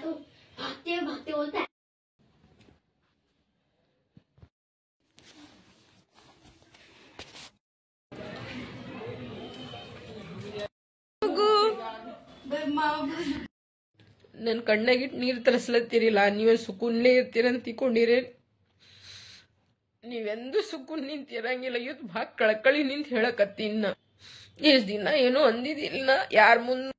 तो भागते भागते बोलता है। ನನ್ ಕಣ್ಣಾಗಿಟ್ಟು ನೀರು ತರಿಸ್ಲತ್ತೀರಿಲ್ಲ, ನೀವೇ ಸುಕುನ್ಲೇ ಇರ್ತೀರಂತ ತಿಕೊಂಡಿರಿ. ನೀವೆಂದೂ ಸುಕುನ್ ನಿಂತಿರಂಗಿಲ್ಲ. ಇವತ್ತು ಭಾಳ ಕಳಕಳಿ ನಿಂತ ಹೇಳಕತ್ತೀನಿ. ಇಷ್ಟು ದಿನ ಏನೋ ಅಂದಿದ್ದಿಲ್ಲ ಯಾರ ಮುಂದೆ.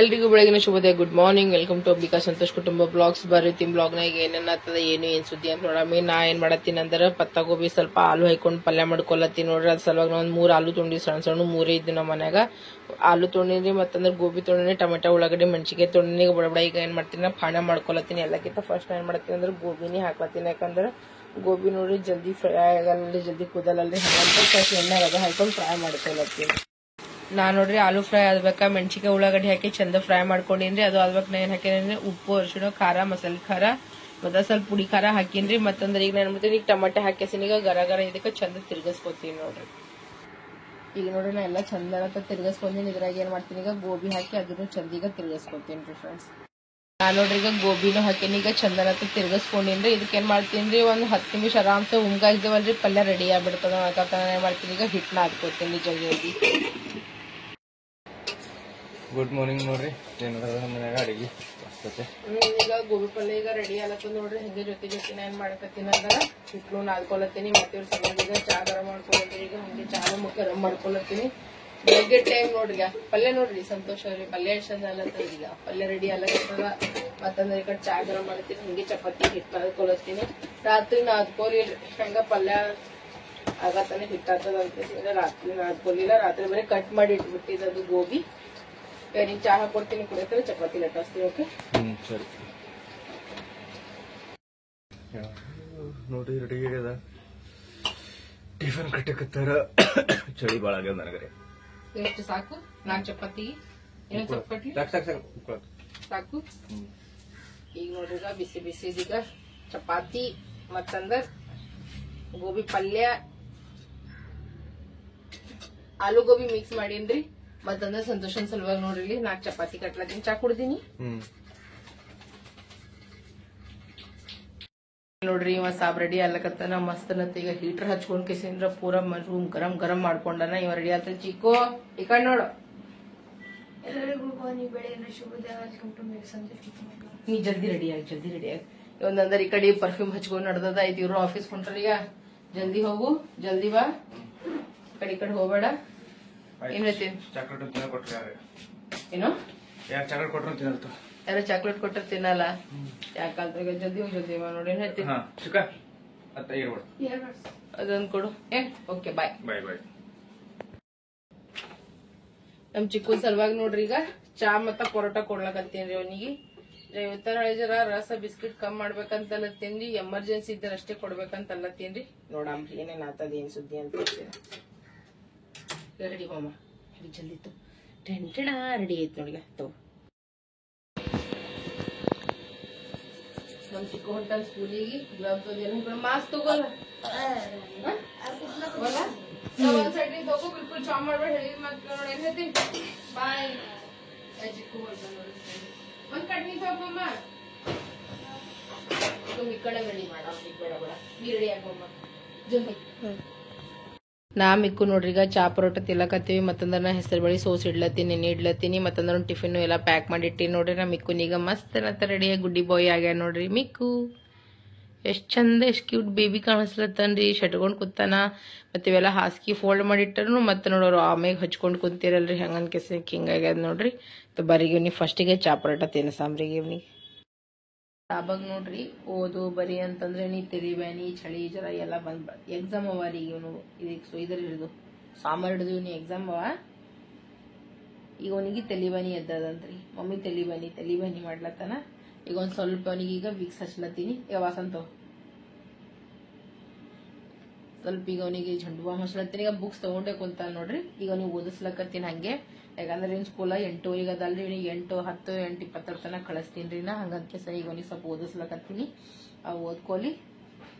ಎಲ್ರಿಗೂ ಬೆಳಗಿನ ಶುಭೋದಯ, good morning. Welcome to Ablika Santosh ಕುಟುಂಬ ಬ್ಲಾಗ್ಸ್. ಬರ್ರಿ ಬ್ಲಾಗ್ನಾಗ ಏನೇನ್ ಆಗ್ತದ ಏನು ಏನ್ ಸುದ್ದಿ ಅಂತ ನೋಡಮ್ಮಿ. ನಾ ಏನ್ ಮಾಡತ್ತೀನಿ ಅಂದ್ರೆ ಪತ್ತ ಗೋಬಿ ಸ್ವಲ್ಪ ಆಲೂ ಹಾಕೊಂಡು ಪಲ್ಯ ಮಾಡ್ಕೊಳತ್ತೀನಿ ನೋಡ್ರಿ. ಅದ್ ಸಲುವಾಗಿ ನಾವು 3 ಆಲೂ ತೊಗೊಂಡಿ, ಸಣ್ಣ ಸಣ್ಣ 3 ಇದ್ದು ನಮ್ಮ ಮನ್ಯಾಗ. ಆಲೂ ತೊಗೊಂಡಿನಿ, ಮತ್ತಂದ್ರೆ ಗೋಬಿ ತೊಗೊಂಡಿನಿ, ಟೊಮೆಟೊ ಉಳ್ಳಾಗಡ್ಡಿ ಮೆಣಸಿಗೆ ತೊಗೊಂಡಿನಿ. ಬಡಬಡ ಈಗ ಏನ್ ಮಾಡ್ತೀನಿ, ಪಾಣ ಮಾಡ್ಕೊಳತ್ತೀನಿ. ಎಲ್ಲಕ್ಕಿಂತ ಫಸ್ಟ್ ಏನ್ ಮಾಡ್ತೀನಿ ಅಂದ್ರೆ ಗೋಬಿನಿ ಹಾಕ್ಲತ್ತೀನಿ. ಯಾಕಂದ್ರೆ ಗೋಬಿ ನೋಡ್ರಿ ಜಲ್ದಿ ಫ್ರೈ ಆಗಲ್ಲ, ಜಲ್ದಿ ಕುದಲಲ್ರಿ. ಹಂಗಂತ ಫಸ್ಟ್ ಎಣ್ಣೆ ಅದ ಹಾಕೊಂಡು ಫ್ರೈ ಮಾಡ್ಕೊಳತ್ತೀನಿ. ನಾ ನೋಡ್ರಿ ಆಲೂ ಫ್ರೈ ಆದ್ಬೇಕಾ ಮೆಣಸಿಗೆ ಉಳ್ಳಾಗಡ್ಡಿ ಹಾಕಿ ಚಂದ ಫ್ರೈ ಮಾಡ್ಕೊಂಡಿನ್ರಿ. ಅದು ಆದ್ಬೇಕು ನಾ ಏನ್ ಹಾಕಿದ್ರಿ, ಉಪ್ಪು, ಅರಿಶಿಣ, ಖಾರ, ಮಸಾಲೆ ಖಾರ, ಮತ್ತೆ ಸ್ವಲ್ಪ ಪುಡಿ ಖಾರ ಹಾಕಿನ್ರಿ. ಮತ್ತಂದ್ರೆ ಈಗ ನಾನು ಮಾಡ್ತೀನಿ, ಈಗ ಟಮಾಟೆ ಹಾಕಿಸಿನ ಈಗ ಗರ ಗರ ಇದಕ್ಕೆ ಚಂದ ತಿರ್ಗಿಸ್ಕೊತೀನಿ ನೋಡ್ರಿ. ಈಗ ನೋಡ್ರಿ ನಾ ಎಲ್ಲ ಚಂದ ತಿರ್ಗಿಸ್ಕೊಂತೀನಿ. ಇದ್ರಾಗ ಏನ್ ಮಾಡ್ತೀನಿ, ಈಗ ಗೋಬಿ ಹಾಕಿ ಅದನ್ನು ಚಂದೀಗ ತಿರ್ಗಿಸ್ಕೊತೀನಿ ರೀ ಫ್ರೆಂಡ್ಸ್. ನಾನು ನೋಡ್ರಿ ಈಗ ಗೋಬಿನೂ ಹಾಕಿನಿ, ಈಗ ಚಂದನ ತಿರ್ಗಿಸ್ಕೊಂಡಿನ್ರಿ. ಇದಕ್ಕೆ ಏನ್ ಮಾಡ್ತೀನಿ, ಒಂದು 10 ನಿಮಿಷ ಆರಾಮ್ಸೆ ಉಮ್ಗಾಯ್ದೇವಲ್ರಿ, ಪಲ್ಯ ರೆಡಿ ಆಗ್ಬಿಡ್ತದ. ಏನ್ ಮಾಡ್ತೀನಿ, ಈಗ ಹಿಟ್ಟನ್ನ ಹಾಕ್ಕೊತೀನಿ ಜಲ್ದಿ. ಗುಡ್ ಮಾರ್ನಿಂಗ್ ನೋಡ್ರಿ, ಏನದ ಮನ್ಯಾಗ ಅಡಿಗೆ ಈಗ ಗೋಬಿ ಪಲ್ಯ ಈಗ ರೆಡಿ ಆಗತ್ತ ನೋಡ್ರಿ. ಹಿಂಗೆ ಜೊತೆ ಜೊತೆ ಏನ್ ಮಾಡಕತ್ತೀನಿ ಅಂದ್ರೆ ಹಿಟ್ಟು ನಾದ್ಕೊಳತ್ತೀನಿ. ಮತ್ತೆ ಇವ್ರ ಸಲುವಾಗಿ ಈಗ ಚಾ ಗರಂ ಮಾಡ್ಕೊಳತ್ತೀನಿ. ಈಗ ಹಂಗೆ ಚಾನು ಗರಂ ಮಾಡ್ಕೊಳತ್ತೀನಿ. ಬೆಳಗ್ಗೆ ಟೈಮ್ ನೋಡ್ರಿ, ಪಲ್ಯ ನೋಡ್ರಿ ಸಂತೋಷ ಅವ್ರಿ, ಪಲ್ಯ ಎಷ್ಟ ಅಲ್ಲತ್ತದ. ಈಗ ಪಲ್ಯ ರೆಡಿ ಆಗತ್ತದ. ಮತ್ತಂದ್ರೆ ಈ ಕಡೆ ಚಾ ಗರಂ ಮಾಡ್ತೀನಿ, ಹಿಂಗೆ ಚಪಾತಿ ಹಿಟ್ಟು ನಾದ್ಕೊಳತ್ತೀನಿ. ರಾತ್ರಿ ನಾದ್ಕೊಲಿ ಹಂಗ ಪಲ್ಯ ಆಗತ್ತಾನೆ ಹಿಟ್ಟಾಗ್ತದ ಅಂತ ರಾತ್ರಿ ನಾದ್ಕೊಲಿಲ್ಲ. ರಾತ್ರಿ ಬರೀ ಕಟ್ ಮಾಡಿ ಇಟ್ಬಿಟ್ಟಿದ್ದು ಗೋಬಿ. ನೀನ್ ಚಾ ಹಾಕೊಡ್ತೀನಿ, ಕುಡಿದ್ರೆ ಚಪಾತಿ ಲಟ್ಟಿಸ್ತೀನಿ. ಓಕೆ ಸರಿ ನೋಡ್ರಿ, ರೆಡಿ ಆಗ್ಯದ. ಟಿಫನ್ ಕಟ್ಟಕತ್ತಾರ. ಚಳಿ ಬಾಳ ಆಗ್ಯದ ನನಗರೆ. ಎಷ್ಟು ಸಾಕು? 4 ಚಪಾತಿ ಏನೋ ಚಪಾತಿ ಸಾಕು. ಈಗ ನೋಡ್ರಿ ಬಿಸಿ ಬಿಸಿದೀಗ ಚಪಾತಿ ಮತ್ತಂದ್ರ ಗೋಬಿ ಪಲ್ಯ, ಆಲೂ ಗೋಬಿ ಮಿಕ್ಸ್ ಮಾಡೀನ್ರಿ. ಮತ್ತಂದ್ರ ಸಂತೋಷನ್ ಸಲುವಾಗಿ ನೋಡ್ರಿ 4 ಚಪಾತಿ ಕಟ್ಲತ್ತೀನಿ. ಚಾ ಕುಡ್ದೀನಿ ನೋಡ್ರಿ. ಇವ ಸಾಬ್ ರೆಡಿ ಆಗ್ಲಕತ್ತಾನ ಮಸ್ತ್ ಅನ್ನತ್ತ. ಈಗ ಹೀಟರ್ ಹಚ್ಕೊಂಡ್ ಕಿಸಿಂದ್ರ ಪೂರಾ ರೂಮ್ ಗರಂ ಗರಂ ಮಾಡ್ಕೊಂಡನ. ಇವ ರೆಡಿ ಆತ. ಚಿಕ್ಕು ಈ ಕಡೆ ನೋಡು. ಎಲ್ಲರಿಗೂ ಬೆಳಗಿನ ಶುಭೋದಯ, ವೆಲ್ಕಮ್ ಟು ಸಂತೋಷ್. ನೀ ಜಲ್ದಿ ರೆಡಿ ಆಗಿ. ಒಂದಂದ್ರ ಈ ಕಡೆ ಪರ್ಫ್ಯೂಮ್ ಹಚ್ಕೊಂಡ್ ನಡ್ದದ. ಇದು ಇವ್ರು ಆಫೀಸ್ ಹೊಂಟ್ರ. ಈಗ ಜಲ್ದಿ ಹೋಗು, ಜಲ್ದಿ ಬಾ. ಈ ಕಡೆ ಹೋಗ್ಬೇಡ. ಏನ್ ಹೇಳ್ತೀನಿ, ಏನೋ ಚಾಕ್ಲೇಟ್ ಕೊಟ್ರು ತಿನ್ನಲ್ತು. ಯಾರೋ ಚಾಕ್ಲೇಟ್ ಕೊಟ್ರ ತಿನ್ನಲ್ಲ. ಯಾಕಂದ್ರೆ ಜಲ್ದಿ ಹೋಗಿ ಜಲ್ದಿ ನೋಡಿ. ಏನ್ ಹೇಳ್ತೀನಿ, ಅದೊಂದು ಕೊಡು. Okay bye. ನಮ್ ಚಿಕ್ಕು ಸಲುವಾಗಿ ನೋಡ್ರಿ ಈಗ ಚಾ ಮತ್ತ ಪರೋಟ ಕೊಡ್ಲಕತ್ತೀನ್ರಿ ಅವನಿಗೆ. ಇವತ್ತರ ಜರ ರಸ ಬಿಸ್ಕಿಟ್ ಕಮ್ ಮಾಡ್ಬೇಕಂತಲ್ಲತ್ತೀನ್ರಿ. ಎಮರ್ಜೆನ್ಸಿ ಇದ್ದರೆ ಅಷ್ಟೇ ಕೊಡ್ಬೇಕಂತಲ್ಲತ್ತೀನ್ರಿ. ನೋಡಮ್ರಿ ಏನೇನ್ ಆತದ, ಏನ್ ಸುದ್ದಿ ಅಂತ. ರೆಡಿ ಹೋಮ, ಜಲ್ದಿ ಇತ್ತು ಟೆಂಟಣ ರೆಡಿ ಐತ್ ನೋಡಿ. ನಮ್ ಚಿಕ್ಕ ಹೊಂಟಲ್ ಸ್ಕೂಲಿಗೆ ಗ್ಲೌಸ್ ಅದೇನು ಮಾಸ್ಕ್ ತಗೋಲ್ಲ. ಒಂದ್ ಸೈಡ್ ತಗೋ, ಬಿಲ್ಕುಲ್ ಚಾ ಮಾಡ್ಬೇಡ. ಹೇಳಿದ್ ಮಾತ್ರ ನೋಡಿ. ಏನ್ ಹೇಳ್ತೀನಿ, ಬಾಯ್. ಚಿಕ್ಕು ಹೊಂಟಲ್ ನೋಡಿ. ಒಂದ್ ಕಡ್ಮಿ ತಗೋಮ್ಮ. ಈ ಕಡೆ ರೆಡಿ ಮಾಡ, ಬೇಡ ಬೇಡ, ನೀ ರೆಡಿ ಆಗೋಮ್ಮ ಜಲ್ದಿ. ನಾ ಮಿಕ್ಕು ನೋಡ್ರಿ ಈಗ ಚಾ ಪರೋಟ ತಿಲ್ಲಕತ್ತೀವಿ. ಮತ್ತಂದ್ರ ನಾ ಹೆಸರು ಬಳಿ ಸೋಸ್ ಇಡ್ಲತ್ತೀನಿ, ನೆನೆ ಇಡ್ಲತ್ತೀನಿ. ಮತ್ತಂದ್ರ ಒಂದು ಟಿಫಿನ್ ಎಲ್ಲ ಪ್ಯಾಕ್ ಮಾಡಿ ಇಟ್ಟಿ ನೋಡ್ರಿ. ನಾ ಮಿಕ್ಕುನೀಗ ಮಸ್ತ್ ಅನ್ನತ್ತ ರೆಡಿಯಾಗಿ ಗುಡ್ಡಿ ಬಾಯ್ ಆಗ್ಯಾನ ನೋಡ್ರಿ. ಮಿಕ್ಕು ಎಷ್ಟ್ ಚಂದ, ಎಷ್ಟ್ ಕ್ಯೂಟ್ ಬೇಬಿ ಕಾಣಿಸ್ಲತ್ತನ್ರಿ. ಶಟ್ಕೊಂಡ್ ಕೂತಾನ. ಮತ್ತೆ ಇವೆಲ್ಲ ಹಾಸಿಗೆ ಫೋಲ್ಡ್ ಮಾಡಿಟ್ಟರು. ಮತ್ತೆ ನೋಡೋರು ಆಮೇಲೆ ಹಚ್ಕೊಂಡ್ ಕುಂತಿರಲ್ರಿ, ಹಂಗನ್ ಕೆಸ ಹಿಂಗಾಗ್ಯದ ನೋಡ್ರಿ. ಬರೀಗ ಇವ್ನಿಗೆ ಫಸ್ಟಿಗೆ ಚಾ ಪರೋಟ ತಿನ್ನಸಾಮ್ರಿಗೆ. ಇವ್ನಿಗೆ ಸಾಬಾಗ ನೋಡ್ರಿ ಓದು ಬರೀ ಅಂತಂದ್ರೆ ನೀ ತೆಲಿಬ್ಯಾನಿ ಚಳಿ ಜರ ಎಲ್ಲ ಬಂದ್ ಎಕ್ಸಾಮ್ ಅವ ರೀ. ಇವನು ಇದಕ್ಕೆ ಇದ್ರ ಹಿಡಿದು ಸಾಂಬಾರ್ ಹಿಡಿದು ಇವನು ಎಕ್ಸಾಮ್ ಅವ. ಈಗ ಅವನಿಗೆ ತೆಲಿಬ್ಯಾನಿ ಎದ್ದದಂತ್ರಿ. ಮಮ್ಮಿ ತೆಲಿಬ್ಯಾನಿ ಮಾಡ್ಲತ್ತಾನ. ಈಗ ಒಂದ್ ಸ್ವಲ್ಪ ಅವನಿಗೆ ಈಗ ವಿಕ್ಸ್ ಹಚ್ಲತ್ತೀನಿ. ವಾಸಂತ ಸ್ವಲ್ಪ ಈಗ ಅವನಿಗೆ ಝಂಡು ಬಾಂಬ್ ಹಚ್ಲತ್ತೀನಿ. ಈಗ ಬುಕ್ಸ್ ತಗೊಂಡೆ ಕುಂತ ನೋಡ್ರಿ. ಈಗ ಅವನಿಗೆ ಓದಿಸ್ಲಕತ್ತೀನಿ ಹಂಗೆ. ಯಾಕಂದ್ರೆ ಇವ್ನ ಸ್ಕೂಲ 8 ಅದಲ್ರಿ. ಇವನಿಗೆ 8, 10, 8, 20 ತನಕ ಕಳಿಸ್ತೀನಿ ನಾ. ಹಂಗಂತ ಸಹ ಈಗ ಅವನಿಗೆ ಸ್ವಲ್ಪ ಓದಿಸ್ಲಕತ್ತೀನಿ. ಓದ್ಕೊಲಿ.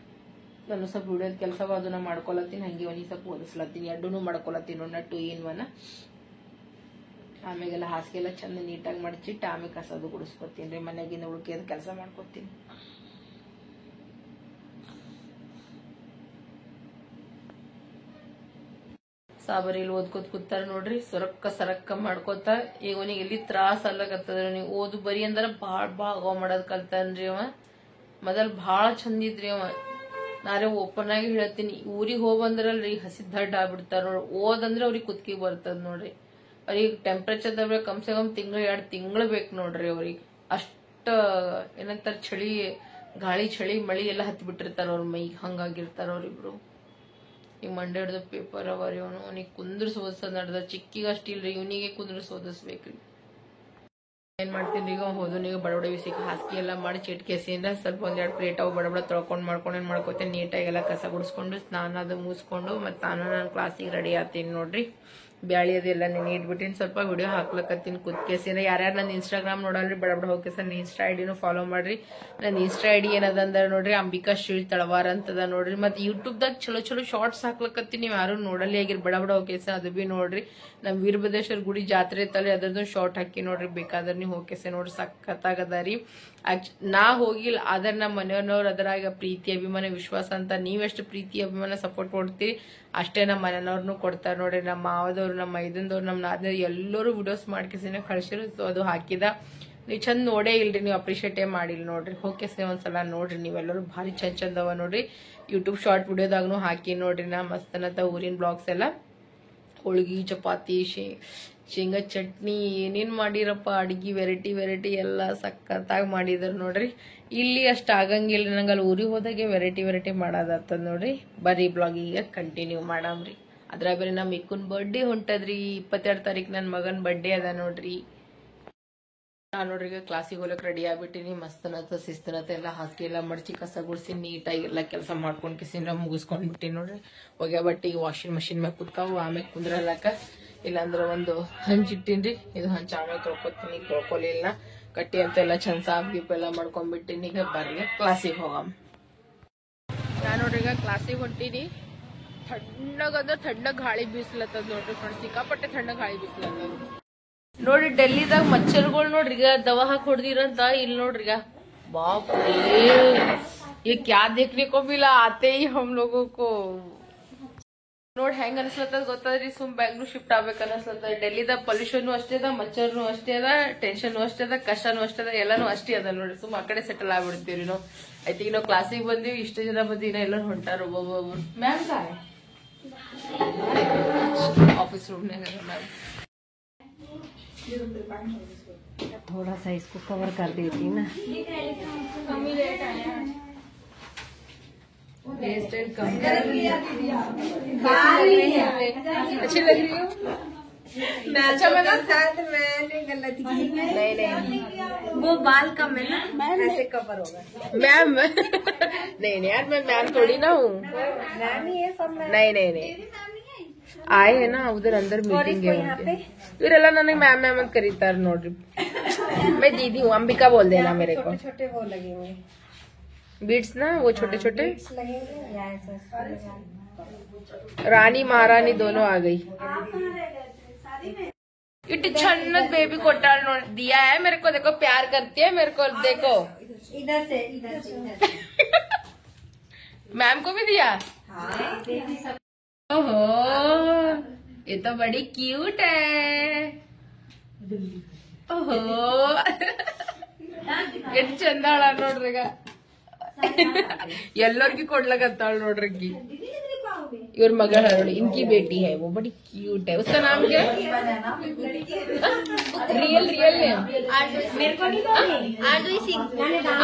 ನಾನು ಸ್ವಲ್ಪ ವಿಡಿಯೋದ ಕೆಲಸ ಅದನ್ನ ಮಾಡ್ಕೊಳತ್ತೀನಿ. ಹಂಗೆ ಅವನಿಗೆ ಸ್ವಲ್ಪ ಓದಿಸ್ಲತ್ತೀನಿ. ಎರಡೂ ಮಾಡ್ಕೊಳತ್ತೀನಿ. 2 in 1. ಆಮೇಲೆಲ್ಲ ಹಾಸಿಗೆಲ್ಲ ಚಂದ ನೀಟಾಗಿ ಮಡಚಿಟ್ಟು ಆಮೇಲೆ ಕಸದು ಗುಡಿಸ್ಕೊತೀನಿ ರೀ. ಮನೆಯಾಗಿಂದ ಉಳ್ಕಿದ ಕೆಲಸ ಮಾಡ್ಕೊತೀನಿ. ಸಾಬರಿ ಇಲ್ಲಿ ಓದ್ಕೋತ ಕೂತಾರ ನೋಡ್ರಿ, ಸರಕ್ಕ ಮಾಡ್ಕೋತ. ಈಗ ಅವನಿಗೆ ಎಲ್ಲಿ ತ್ರಾಸ ಅಲ್ಲಕತ್ತದ್ರಿ. ನೀವು ಓದು ಬರಿ ಅಂದ್ರ ಭಾಳ ಮಾಡೋದ್ ಕಲ್ತಾನ್ರಿ ಅವ. ಮೊದಲ್ ಭಾಳ ಚಂದ ಇದ್ರಿ ಅವ. ನಾರೇ ಓಪನ್ ಆಗಿ ಹೇಳ್ತೀನಿ, ಊರಿಗೆ ಹೋಗಂದ್ರಲ್ರಿ ಹಸಿದ್ ದಡ್ಡ ಆಗ್ಬಿಡ್ತಾರ ನೋಡ್ರಿ. ಓದಂದ್ರೆ ಅವ್ರಿಗೆ ಕುತ್ಕಿ ಬರ್ತದ ನೋಡ್ರಿ. ಅವ್ರಿಗೆ ಟೆಂಪ್ರೇಚರ್ ದಾಗ ಕಮ್ಸೆ ಕಮ್ 2 ತಿಂಗಳು ಬೇಕು ನೋಡ್ರಿ ಅವ್ರಿಗೆ. ಅಷ್ಟ ಏನಂತಾರ ಚಳಿ, ಗಾಳಿ ಚಳಿ ಮಳಿ ಎಲ್ಲ ಹತ್ತಿ ಬಿಟ್ಟಿರ್ತಾರ ಅವ್ರ ಮೈಗೆ. ಹಂಗಾಗಿರ್ತಾರ ಅವ್ರಿಬ್ರು. ಈಗ ಮಂಡೆ ಹಿಡ್ದ ಪೇಪರ್ ಅವರಿ. ಅವನಿಗೆ ಕುಂದ್ರಿಸಿ ಓದಿಸೋದ್ ನಡ್ದ. ಚಿಕ್ಕಿಗ ಅಷ್ಟಿಲ್ರಿ, ಇವನಿಗೆ ಕುಂದ್ರಿಸಿ ಓದಿಸ್ಬೇಕ್ರಿ. ಏನ್ ಮಾಡ್ತೀನಿ ಈಗ ಹೋದನಿಗೆ ಬಡಬಡ ಬಿಸಿಗೆ ಹಾಸಿಗೆ ಎಲ್ಲ ಮಾಡಿ ಚಿಟ್ಕೆಸಿಂದ ಸ್ವಲ್ಪ 1-2 ಪ್ಲೇಟ್ ಅವು ಬಡಬಡ ತೊಳ್ಕೊಂಡು ಏನ್ ಮಾಡ್ಕೋತೇನೆ, ನೀಟಾಗಿ ಎಲ್ಲ ಕಸ ಗುಡಿಸ್ಕೊಂಡು ಸ್ನಾನ ಅದು ಮುಗಿಸ್ಕೊಂಡು ಮತ್ತೆ ನಾನು ಕ್ಲಾಸಿಗೆ ರೆಡಿ ಆಗ್ತೀನಿ ನೋಡ್ರಿ. ಬ್ಯಾಳಿ ಅದೆಲ್ಲ ನೆನೆ ಇಟ್ಬಿಟ್ಟಿನಿ. ಸ್ವಲ್ಪ ವಿಡಿಯೋ ಹಾಕ್ಲಕತ್ತೀನಿ ಕುತ್ಕೆಸಿಂದ. ಯಾರ್ಯಾರು ನನ್ನ ಇನ್ಸ್ಟಾಗ್ರಾಮ್ ನೋಡಲ್ರಿ ಬಡಬಡ ಹೋಗಿ ಸರ್ ಇನ್ಸ್ಟಾ ಐಡಿನೂ ಫಾಲೋ ಮಾಡ್ರಿ. ನನ್ನ ಇನ್ಸ್ಟಾ ಐಡಿ ಏನದಂದ್ರ ನೋಡ್ರಿ ಅಂಬಿಕಾ ಶ್ರೀ ತಳವಾರ ಅಂತದ ನೋಡ್ರಿ. ಮತ್ತೆ ಯೂಟ್ಯೂಬ್ದಾಗ ಚಲೋ ಶಾರ್ಟ್ಸ್ ಹಾಕ್ಲಕತ್ತೀನಿ. ನೀವು ಯಾರು ನೋಡಲಿ ಆಗಿರ್ ಬಡಬಡ ಹೋಗಿ ಸರ್ ಅದು ಬಿ ನೋಡ್ರಿ. ನಮ್ ವೀರಭದ್ರೇಶ್ವರ ಗುಡಿ ಜಾತ್ರೆ ಇತ್ತಲ್ಲಿ ಅದರದ್ದು ಶಾರ್ಟ್ ಹಾಕಿ ನೋಡ್ರಿ. ಬೇಕಾದ್ರೆ ನೀವು ಹೋಗಿ ನೋಡ್ರಿ, ಸಖತ್ತಾಗದಾರಿ. ನಾ ಹೋಗಿಲ್ಲ, ಆದ್ರೆ ನಮ್ಮ ಮನೆಯವ್ರವ್ರು ಅದರಾಗ ಪ್ರೀತಿ ಅಭಿಮಾನ ವಿಶ್ವಾಸ ಅಂತ ನೀವೆಷ್ಟು ಪ್ರೀತಿ ಅಭಿಮಾನ ಸಪೋರ್ಟ್ ಕೊಡ್ತೀರಿ ಅಷ್ಟೇ ನಮ್ಮ ಮನೆಯವ್ರನ್ನು ಕೊಡ್ತಾರೆ ನೋಡ್ರಿ. ನಮ್ಮ ಮಾವದವ್ರು, ನಮ್ಮ ಮೈದಂದವ್ರು, ನಮ್ಮ ನಾದ್ನವ್ರು ಎಲ್ಲರೂ ವಿಡಿಯೋಸ್ ಮಾಡ್ಕೆಸಿನ ಕಳ್ಸಿರು. ಸೊ ಅದು ಹಾಕಿದ ನೀವು ಚಂದ ನೋಡೇ ಇಲ್ರಿ, ನೀವು ಅಪ್ರಿಷಿಯೇಟೇ ಮಾಡಿಲ್ಲ ನೋಡ್ರಿ. ಹೋಗ್ಕೆಸಿನ ಒಂದ್ಸಲ ನೋಡ್ರಿ ನೀವೆಲ್ಲರೂ. ಭಾರಿ ಚಂದವ ನೋಡ್ರಿ. ಯೂಟ್ಯೂಬ್ ಶಾರ್ಟ್ ವಿಡಿಯೋದಾಗೂ ಹಾಕಿ ನೋಡ್ರಿ. ನಾ ಮಸ್ತನತ ಊರಿನ ಬ್ಲಾಗ್ಸ್ ಎಲ್ಲ, ಹೋಳ್ಗಿ, ಚಪಾತಿ, ಶೇಂಗಾ ಚಟ್ನಿ, ಏನೇನ್ ಮಾಡಿರಪ್ಪ ಅಡ್ಗಿ, ವೆರೈಟಿ ಎಲ್ಲ ಸಖತ್ತಾಗಿ ಮಾಡಿದ್ರ ನೋಡ್ರಿ. ಇಲ್ಲಿ ಅಷ್ಟ ಆಗಂಗಿಲ್ಲ ನಂಗೆ, ಅಲ್ಲಿ ಊರಿಗೆ ಹೋದಾಗೆ ವೆರೈಟಿ ಮಾಡೋದಾಗ್ತದ ನೋಡ್ರಿ. ಬರೀ ಬ್ಲಾಗ್ ಈಗ ಕಂಟಿನ್ಯೂ ಮಾಡಾಮ್ರಿ. ಅದ್ರಾಗ ಬೇರೆ ನಮ್ಮ ಮಿಕ್ಕುನ್ ಬರ್ಡೇ ಹೊಂಟದ್ರಿ. 22 ತಾರೀಕು ನನ್ನ ಮಗನ್ ಬರ್ಡೇ ಅದ ನೋಡ್ರಿ. ನಾನು ನೋಡ್ರಿ ಈಗ ಕ್ಲಾಸಿಗೆ ಹೋಗಕ್ ರೆಡಿ ಆಗ್ಬಿಟ್ಟಿನಿ. ಮಸ್ತನತ ಶಿಸ್ತನತ ಎಲ್ಲ ಹಾಸಿಗೆ ಎಲ್ಲ ಮಡಚಿ ಕಸ ಗುಡಿಸಿ ನೀಟಾಗಿ ಎಲ್ಲ ಕೆಲಸ ಮಾಡ್ಕೊಂಡ್ ಕಿಸಿಂದ ಮುಗಿಸ್ಕೊಂಡ್ಬಿಟ್ಟಿನಿ ನೋಡ್ರಿ. ಒಗೆ ಬಟ್ಟೆಗೆ ವಾಷಿಂಗ್ ಮಷಿನ್ ಮ್ಯಾಗ ಕುತ್ಕಾವು. ಆಮೇಲೆ ಕುಂದ್ರಲಕ್ಕ ಇಲ್ಲಾಂದ್ರೆ ಒಂದು ಹಂಚಿಟ್ಟಿನ್ರಿ. ಇದು ಹಂಚ ಆಮೇಲೆ ತೊಳ್ಕೊತೀನಿ. ತೊಳ್ಕೊಲಿಲ್ಲ ಕಟ್ಟಿ ಅಂತ ಎಲ್ಲ ಚಂದ ಸಾಪ್ ಗೀಪ್ ಎಲ್ಲ ಮಾಡ್ಕೊಂಡ್ಬಿಟ್ಟಿನಿ. ಈಗ ಬರ್ರಿ ಕ್ಲಾಸಿಗೆ ಹೋಗಮ್. ನಾನು ನೋಡ್ರಿ ಈಗ ಕ್ಲಾಸಿಗೆ ಹೊಂಟೀನಿ. ತಣ್ಣಗ ಗಾಳಿ ಬೀಸ್ಲತ್ತದ ನೋಡ್ರಿ ಫ್ರೆಂಡ್ಸ್. ಸಿಕ್ಕಾಪಟ್ಟೆ ತಣ್ಣಗ ಗಾಳಿ ಬೀಸ್ಲತ್ತದ ನೋಡ್ರಿ. ಡೆಲ್ಲಿದಾಗ ಮಚ್ಚರ್ಗಳು ನೋಡ್ರಿ ಈಗ ದವಾ ಹಾಕಿ ಹೊಡೆದಿರಂತ. ಇಲ್ಲಿ ನೋಡ್ರಿ ಈಗ ಬಾಪ್ ये क्या देखने को मिला आते ही हम लोगों को. ನೋಡ್ ಹೆಂಗ್ ಅನ್ಸ್ಲತ್ತದ ಗೊತ್ತದ್ರಿ. ಸುಮ್ ಬ್ಯಾಂಗ್ಳೂರ್ ಶಿಫ್ಟ್ ಆಗ್ಬೇಕ ಅನ್ಸ್ಲತ್ತದ. ಡೆಲ್ಲಿದಾಗ ಪೊಲ್ಯೂಷನ್ ಅಷ್ಟೇ ಅದ, ಮಚ್ಚರ್ನು ಅಷ್ಟೇ ಅದ, ಟೆನ್ಷನ್ ಅಷ್ಟೇ ಅದ, ಕಷ್ಟನೂ ಅಷ್ಟೇ ಅದ, ಎಲ್ಲಾನು ಅಷ್ಟೇ ಅದ ನೋಡ್ರಿ. ಸುಮ್ ಆ ಕಡೆ ಸೆಟಲ್ ಆಗ್ಬಿಡ್ತೀವಿ ನಾವು. ಆಯ್ತು ಈಗ ನಾವು ಕ್ಲಾಸಿಗೆ ಬಂದಿವಿ, ಇಷ್ಟ ಜನ ಬಂದಿನ ಎಲ್ಲ ಹೊಂಟಾರ ಒಬ್ಬೊಬ್ಬರು. ಮ್ಯಾಮ್ ಕಾಯ್ ऑफिस रूम में मैम थोड़ा सा इसको कवर कर देती ना. हेयर स्टाइल कम कर अच्छी लग रही हो. अच्छा बना. मैंने गलत की. नहीं वो बाल कम है ना, ऐसे कवर होगा. मैम नहीं यार मैं मैम थोड़ी ना हूँ. मैम ये सब नहीं आए है ना उधर अंदर मीटिंग है उनके. ಇವರೆಲ್ಲ ನನಗೆ ಮ್ಯಾಮ್ ಮ್ಯಾಮ್ ಅಂತ ಕರೀತಾರೆ ನೋಡ್ರಿ. मैं दीदी हूँ, अंबिका बोल देना मेरे को. छोटे वो लगेंगे बीड्स ना, वो छोटे छोटे लगेंगे. रानी महारानी दोनों आ गई. इट छन्नत बेबी कोटाल दिया है मेरे को. देखो प्यार करती है मेरे को. देखो इधर से मैम को भी दिया. ओहो ये तो बड़ी क्यूट है. ओहो ಎಷ್ಟು ಚಂದ ಅಳ ನೋಡ್ರಿ. ಈಗ ಎಲ್ಲರಿಗೂ ಕೊಡ್ಲಕತ್ತಾಳ ನೋಡ್ರಿ. इवर मगर इनकी बेटी है, वो बड़ी क्यूट है. उसका नाम क्या है? रियल नेम मेरे को नहीं आरजोई सिंह.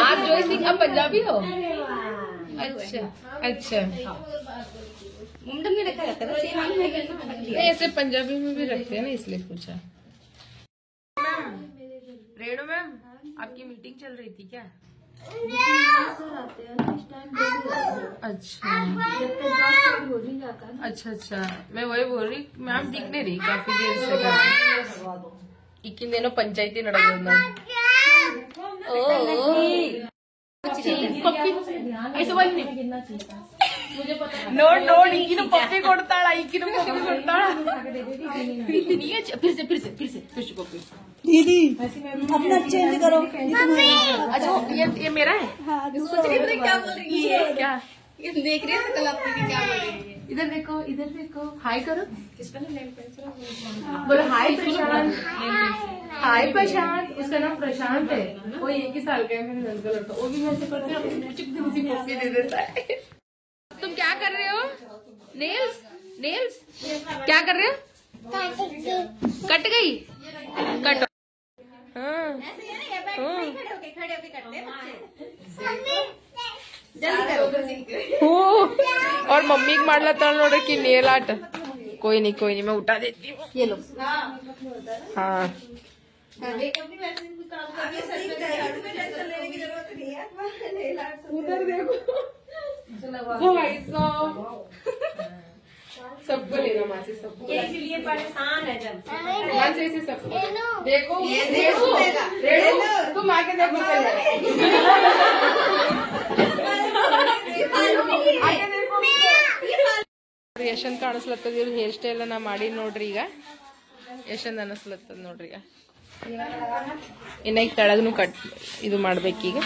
आरजोई सिंह. आप पंजाबी हो? अच्छा मुंडन में रखा जाता है. नहीं ऐसे पंजाबी में भी रखते हैं ना, इसलिए पूछा. मैम रेणु मैम आपकी मीटिंग चल रही थी क्या? अच्छा मैं वही बोल रही. मैम दिख नहीं रही काफी देर से. इक्किंदेनो पंचायती ನಡೆಯೋದು मैम. ऐसे बन्नी मुझे पता ನೋಡ್ ಈಗಿನ ಪಪ್ಪಿ ಕೊಡ್ತಾಳ ಈಗಿನ ಪಪ್ಪಿ ಕೊಡ್ತಾಳ फिर से पप्पी दीदी अपना चेंज करो। अच्छा ये मेरा है। क्या बोल रही है? क्या ये देख रही है सकल अपनी की क्या बोल रही है? इधर देखो हाय करो। बोलो हाय प्रशांत। हाय प्रशांत। उसका नाम प्रशांत है। वो 1 ही साल का है। मेरे नंद का लड़का वो भी वैसे करते हैं। उसी पप्पी दे देता है। तुम क्या कर रहे हो? नेल्स क्या कर रहे हो? कट गई कट। हाँ खड़े होके करते हैं बच्चे। जल्दी करो। हो और मम्मी ಮಾಡ್ಲತ್ತ ನೋಡ್ರಿ ನೇಲ್ ಆರ್ಟ್। कोई नहीं मैं उठा देती हूँ। ये लो। हाँ उधर देखो भाई साहब सबको लेना माँ से सबको। ये इसीलिए परेशान है जब माँ से इसे सबको देखो रेणु तुम आके देखो ಯಶಂತ್ ಕಾಣಿಸ್ಲತ್ತದ ಇವ್ರ ಹೇರ್ ಸ್ಟೈಲ್ ನಾ ಮಾಡಿ ನೋಡ್ರಿ ಈಗ ಯಶಂತ್ ಅನಿಸ್ಲತ್ತದ ನೋಡ್ರಿ ಈಗ ಇನ್ನ ಈಗ ತೆಳಗನು ಕಟ್ ಇದು ಮಾಡ್ಬೇಕೀಗ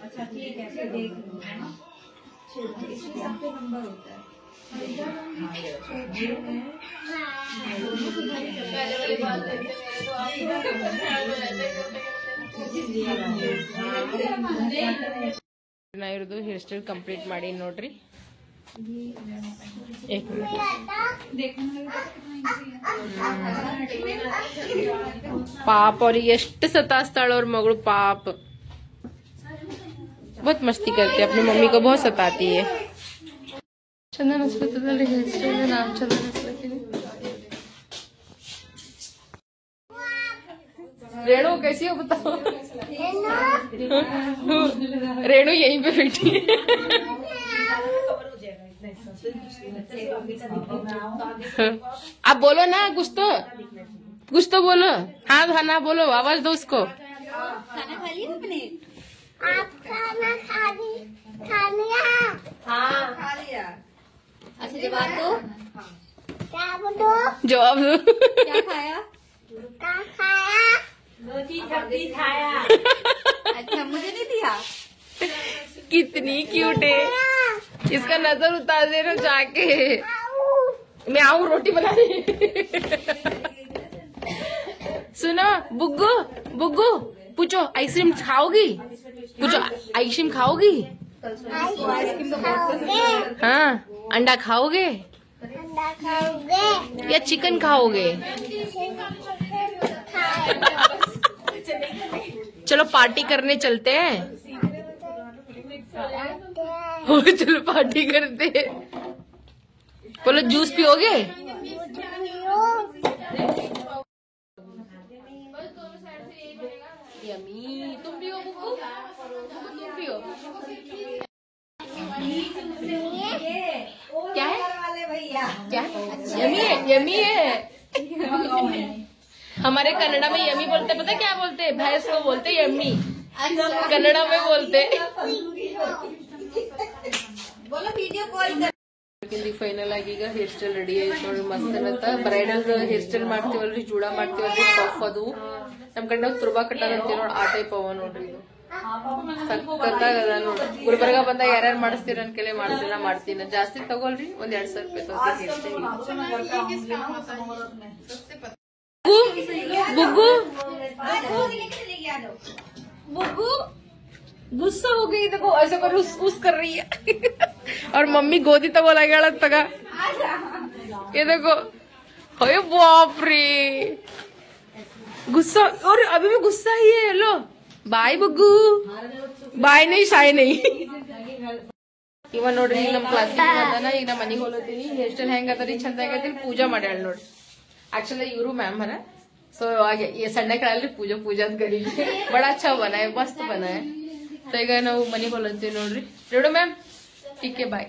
अच्छा ठीक है फिर देख इसमें सबके नंबर होता है। ನಾ ಇವ್ರದ್ದು ಹೇರ್ ಸ್ಟೈಲ್ ಕಂಪ್ಲೀಟ್ ಮಾಡಿ ನೋಡ್ರಿ। ಪಾಪ ಅವ್ರಿಗೆ ಎಷ್ಟು ಸತಾಸ್ತಾಳ ಅವ್ರ ಮಗಳು पाप बहुत मस्ती करती है अपनी मम्मी को बहुत सताती है। चंदन अस्पताल हेयर स्टाइल नाम चंदन अस्पताल। रेणु कैसी हो बताओ? रेणु यहीं पे बैठी है। आप बोलो ना कुछ तो बोलो। हाँ ना बोलो आवाज दो उसको। खाना खा लिया तुमने? आप खाना खा लिया? हाँ खा लिया। अच्छा जवाब दो। क्या बोलो? जवाब दो। क्या खाया? क्या खाया? रोटी सब्जी खाया। अच्छा मुझे नहीं दिया? कितनी क्यूट है। इसका नजर उतार दे रहा जाके। मैं आऊँ रोटी बनाने। सुनो बुग्गू बुग्गू पूछो आइसक्रीम खाओगी? पूछो आइसक्रीम खाओगी? आइसक्रीम खाओगे? हाँ अंडा खाओगे अंडा खाओगे? या चिकन खाओगे? चलो पार्टी करने चलते हैं। हो चलो पार्टी करते हैं। बोलो जूस पियोगे? यम्मी तुम पियो बुक्कू तुम पियो। क्या है क्या यमी है हमारे कन्नड़ा में यमी बोलते पता क्या बोलते हैं? भैंस को बोलते यम्मी कन्नड़ा में बोलते। बोलो वीडियो कॉल कर। ಫೈನಲ್ ಆಗಿ ಈಗ ಹೇರ್ ಸ್ಟೈಲ್ ರೆಡಿ ಆಯ್ತು ನೋಡಿ ಮಸ್ತ್ ಇರತ್ತ ಬ್ರೈಡಲ್ ಹೇರ್ ಸ್ಟೈಲ್ ಮಾಡ್ತೀವಲ್ರಿ ಜೂಡ ಮಾಡ್ತೀವಲ್ರಿ ಪಫ್ ಅದು ನಮ್ ಕಡೆ ನಾವು ತುರ್ಬಾ ಕಟ್ಟದ ಅಂತೀವಿ ನೋಡಿ ಆ ಟೈಪ್ ಅವ ನೋಡ್ರಿ ಇದು ಸಕ್ಕತ್ತಾಗದ ನೋಡ್ರಿ ಗುಲ್ಬರ್ಗ ಬಂದಾಗ ಯಾರ್ಯಾರು ಮಾಡಿಸ್ತೀರ ಅನ್ಕೆಲೆ ಮಾಡ್ತೀರ ಮಾಡ್ತೀನಿ ಜಾಸ್ತಿ ತಗೊಳ್ರಿ ಒಂದ್ 2,000 ರೂಪಾಯಿ ತಗೋರಿ ಹೇರ್ ಸ್ಟೈಲ್। बुग्गू बुग्गू गुस्सा हो गई देखो ऐसे कर उस कर रही है और मम्मी गोदी तक लगा तक ये देखो अरे बाप रे गुस्सा और अभी भी गुस्सा ही है। लो बाय बुग्गू बाय नहीं शाय नहीं ಇವ ನೋಡ್ರಿ ಈಗ ನಮ್ ಕ್ಲಾಸ್ ಈಗ ನಾ ಮನಿಗೆ ಹೋಲತ್ತೀನಿ ಹೇರ್ ಸ್ಟೈಲ್ ಹೆಂಗ್ ಅದರಿ ಚಂದ ಆಗೈತಿ ಪೂಜಾ ಮಾಡ್ಯಾಳ ನೋಡ್ರಿ एक्चुअली यूरू मैम है ना सो आगे ये संडे कल पूजा करी बड़ा अच्छा बना है मस्त बना है तो ಈಗ ನಾವು ಮನಿಗೆ ಹೋಲಂತೀವಿ ನೋಡ್ರಿ रेडो मैम ठीक है बाय।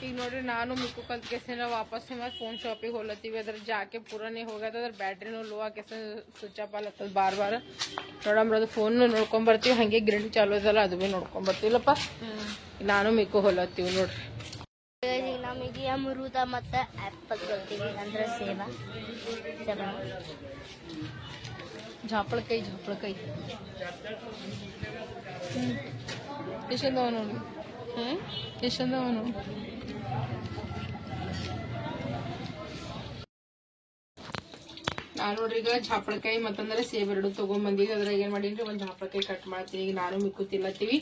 ಈಗ ನೋಡ್ರಿ ನಾನು ಮಿಕ್ಕು ಕಲ್ತ್ ಕೆಸನ ವಾಪಸ್ ಮತ್ತೆ ಫೋನ್ ಶಾಪಿಗೆ ಹೋಲತ್ತೀವಿ. ಅದ್ರ ಜಾಕೆ ಪೂರನೇ ಹೋಗ್ಯದ, ಅದ್ರ ಬ್ಯಾಟ್ರಿನೂ ಲೋ ಆಕೆಸ ಸ್ವಿಚ್ ಆಫ್ ಆಲತ್ತದ ಬಾರ್ ನೋಡಂಬ್ರ. ಅದು ಫೋನ್ ನೋಡ್ಕೊಂಬರ್ತೀವಿ, ಹಂಗೆ ಗ್ರಿಲ್ ಚಾಲು ಅದಲ್ಲ ಅದು ಭೀ ನೋಡ್ಕೊಂಬರ್ತೀವಲ್ಲಪ್ಪ. ನಾನು ಮಿಕ್ಕು ಹೋಲತ್ತೀವಿ ನೋಡ್ರಿ. ನಮಗೆ ಅಮೃತ ಮತ್ತು ಆ್ಯಪಲ್ ಬರ್ತೀವಿ ಅಂದ್ರೆ ಸೇವ ಜಾಪಳಕಾಯಿ ಎಷ್ಟಂದವ ನೋಡಿ, ಎಷ್ಟಂದವ ನೋಡಿ. ನಾನು ನೋಡ್ರಿ ಈಗ ಜಾಪಳಕಾಯಿ ಮತ್ತಂದ್ರೆ ಸೇಬ್ ಎರಡು ತಗೊಂಡ್ಬಂದಿದ್ವಿ. ಅದ್ರಾಗ ಏನ್ ಮಾಡೀನಿ, ಒಂದ್ ಜಾಪಳಕಾಯಿ ಕಟ್ ಮಾಡ್ತೀನಿ. ಈಗ ನಾನು ಮಿಕ್ಕು ತಿನ್ನತ್ತೀವಿ.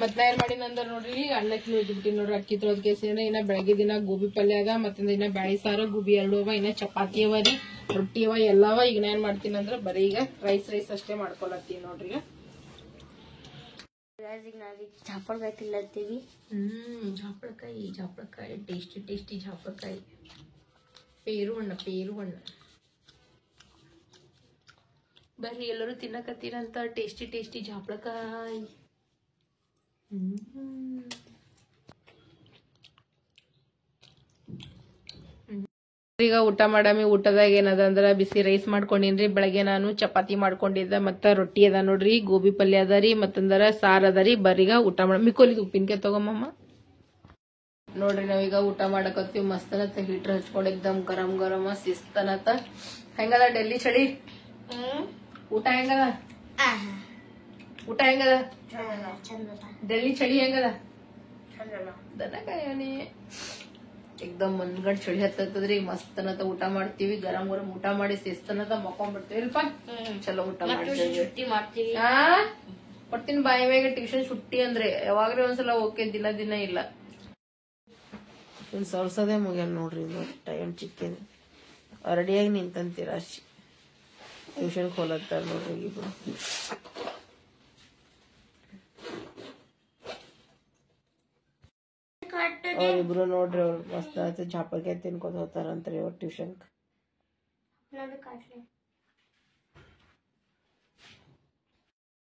ಮತ್ ನಾ ಏನ್ ಮಾಡೀನಿ ಅಂದ್ರೆ ನೋಡ್ರಿ ಅನ್ನಕ್ಕೆ ಇಟ್ಬಿಟ್ಟಿನಿ ನೋಡ್ರಿ. ಅಕ್ಕಿ ತೊಳೆದ ಕೇಸಿನ ಇನ್ನ ಬೆಳಗ್ಗೆ ದಿನ ಗೋಬಿ ಪಲ್ಯ ಅದ, ಮತ್ತಂದ್ರೆ ಇನ್ನ ಬ್ಯಾಳಿ ಸಾರು ಗೋಬಿ ಎರಡು ಅವ, ಇನ್ನ ಚಪಾತಿ ಅವ ರೀ, ರೊಟ್ಟಿ ಅವ, ಎಲ್ಲವ. ಈಗ ನಾ ಏನ್ ಮಾಡ್ತೀನಿ ಅಂದ್ರೆ ಬರೀ ಈಗ ರೈಸ್ ಅಷ್ಟೇ ಮಾಡ್ಕೊಳತ್ತೀವಿ ನೋಡ್ರಿ. ಜಾಪಳಕಾಯಿ ತಿನ್ನತ್ತೀವಿ. ಜಾಪಳಕಾಯಿ ಟೇಸ್ಟಿ ಜಾಪಳಕಾಯಿ. ಪೇರು ಹಣ್ಣು ಬರ್ರಿ ಎಲ್ಲರೂ ತಿನ್ನಕತ್ತೀರಂತ. ಟೇಸ್ಟಿ ಜಾಪಳಕಾಯಿ. ಈಗ ಊಟ ಮಾಡಮಿ. ಊಟದಾಗ ಏನದ ಅಂದ್ರ ಬಿಸಿ ರೈಸ್ ಮಾಡ್ಕೊಂಡಿನ್ರಿ. ಬೆಳಗ್ಗೆ ನಾನು ಚಪಾತಿ ಮಾಡ್ಕೊಂಡಿದ್ದ, ಮತ್ತ ರೊಟ್ಟಿ ಅದ ನೋಡ್ರಿ, ಗೋಬಿ ಪಲ್ಯ ಅದ ರೀ, ಮತ್ತಂದ್ರ ಸಾರ್ ಅದ ರೀ. ಬರ್ರೀಗ ಊಟ ಮಾಡ. ಮಿಕ್ಕೋಲಿ ಉಪ್ಪಿನಕಾಯಿ ತಗೊಮ್ಮ ನೋಡ್ರಿ. ನಾವೀಗ ಊಟ ಮಾಡಕತ್ತೀವಿ. ಮಸ್ತನತ ಹೀಟ್ರ್ ಹಚ್ಕೊಂಡ್ ಎಕ್ದಮ್ ಗರಂ ಶಿಸ್ತನತ. ಹೆಂಗದ ಡೆಲ್ಲಿ ಚಳಿ? ಊಟ ಹೆಂಗದ? ಡೆಲ್ಲಿ ಚಳಿ ಹೆಂಗದ? ದನಕಾಯನಿ ಎಕ್ದಮ್ ಮನ್ಗಡ್ ಚಳಿ ಹತ್ತದ್ರಿ. ಮಸ್ತನತ ಊಟ ಮಾಡ್ತೀವಿ. ಗರಂ ಊಟ ಮಾಡಿ ಶಿಸ್ತನತ ಮಕ್ಕೊಂಡ್ಬಿಡ್ತೀವಿ ಅಲ್ಪ. ಚಲೋ ಊಟ ಮಾಡ್ತೀವಿ. ಕೊಡ್ತೀನಿ ಬಾಯಿ ಮ್ಯಾಗ ಟ್ಯೂಷನ್ ಸುಟ್ಟಿ ಅಂದ್ರೆ ಯಾವಾಗ್ಲೂ ಒಂದ್ಸಲ ಓಕೆ, ದಿನ ಇಲ್ಲ. ಇನ್ ಸರ್ಸದೇ ಮುಗ್ಯಾನ ನೋಡ್ರಿ. ಟೈಮ್ ಚಿಕ್ಕೇನು ರೆಡಿಯಾಗಿ ನಿಂತಂತೀರ ಅಷ್ಟೇ. ಟ್ಯೂಷನ್ ಹೋಲತ್ತಾರ ನೋಡ್ರಿ ಇಬ್ರು. ಅವ್ರಿಬ್ರು ನೋಡ್ರಿ, ಅವ್ರು ಮಸ್ತ್ ಜಾಪಳಕಾಯಿ ತಿನ್ಕೋತ ಹೋಗ್ತಾರಂತ್ರಿ ಅವ್ರ ಟ್ಯೂಷನ್.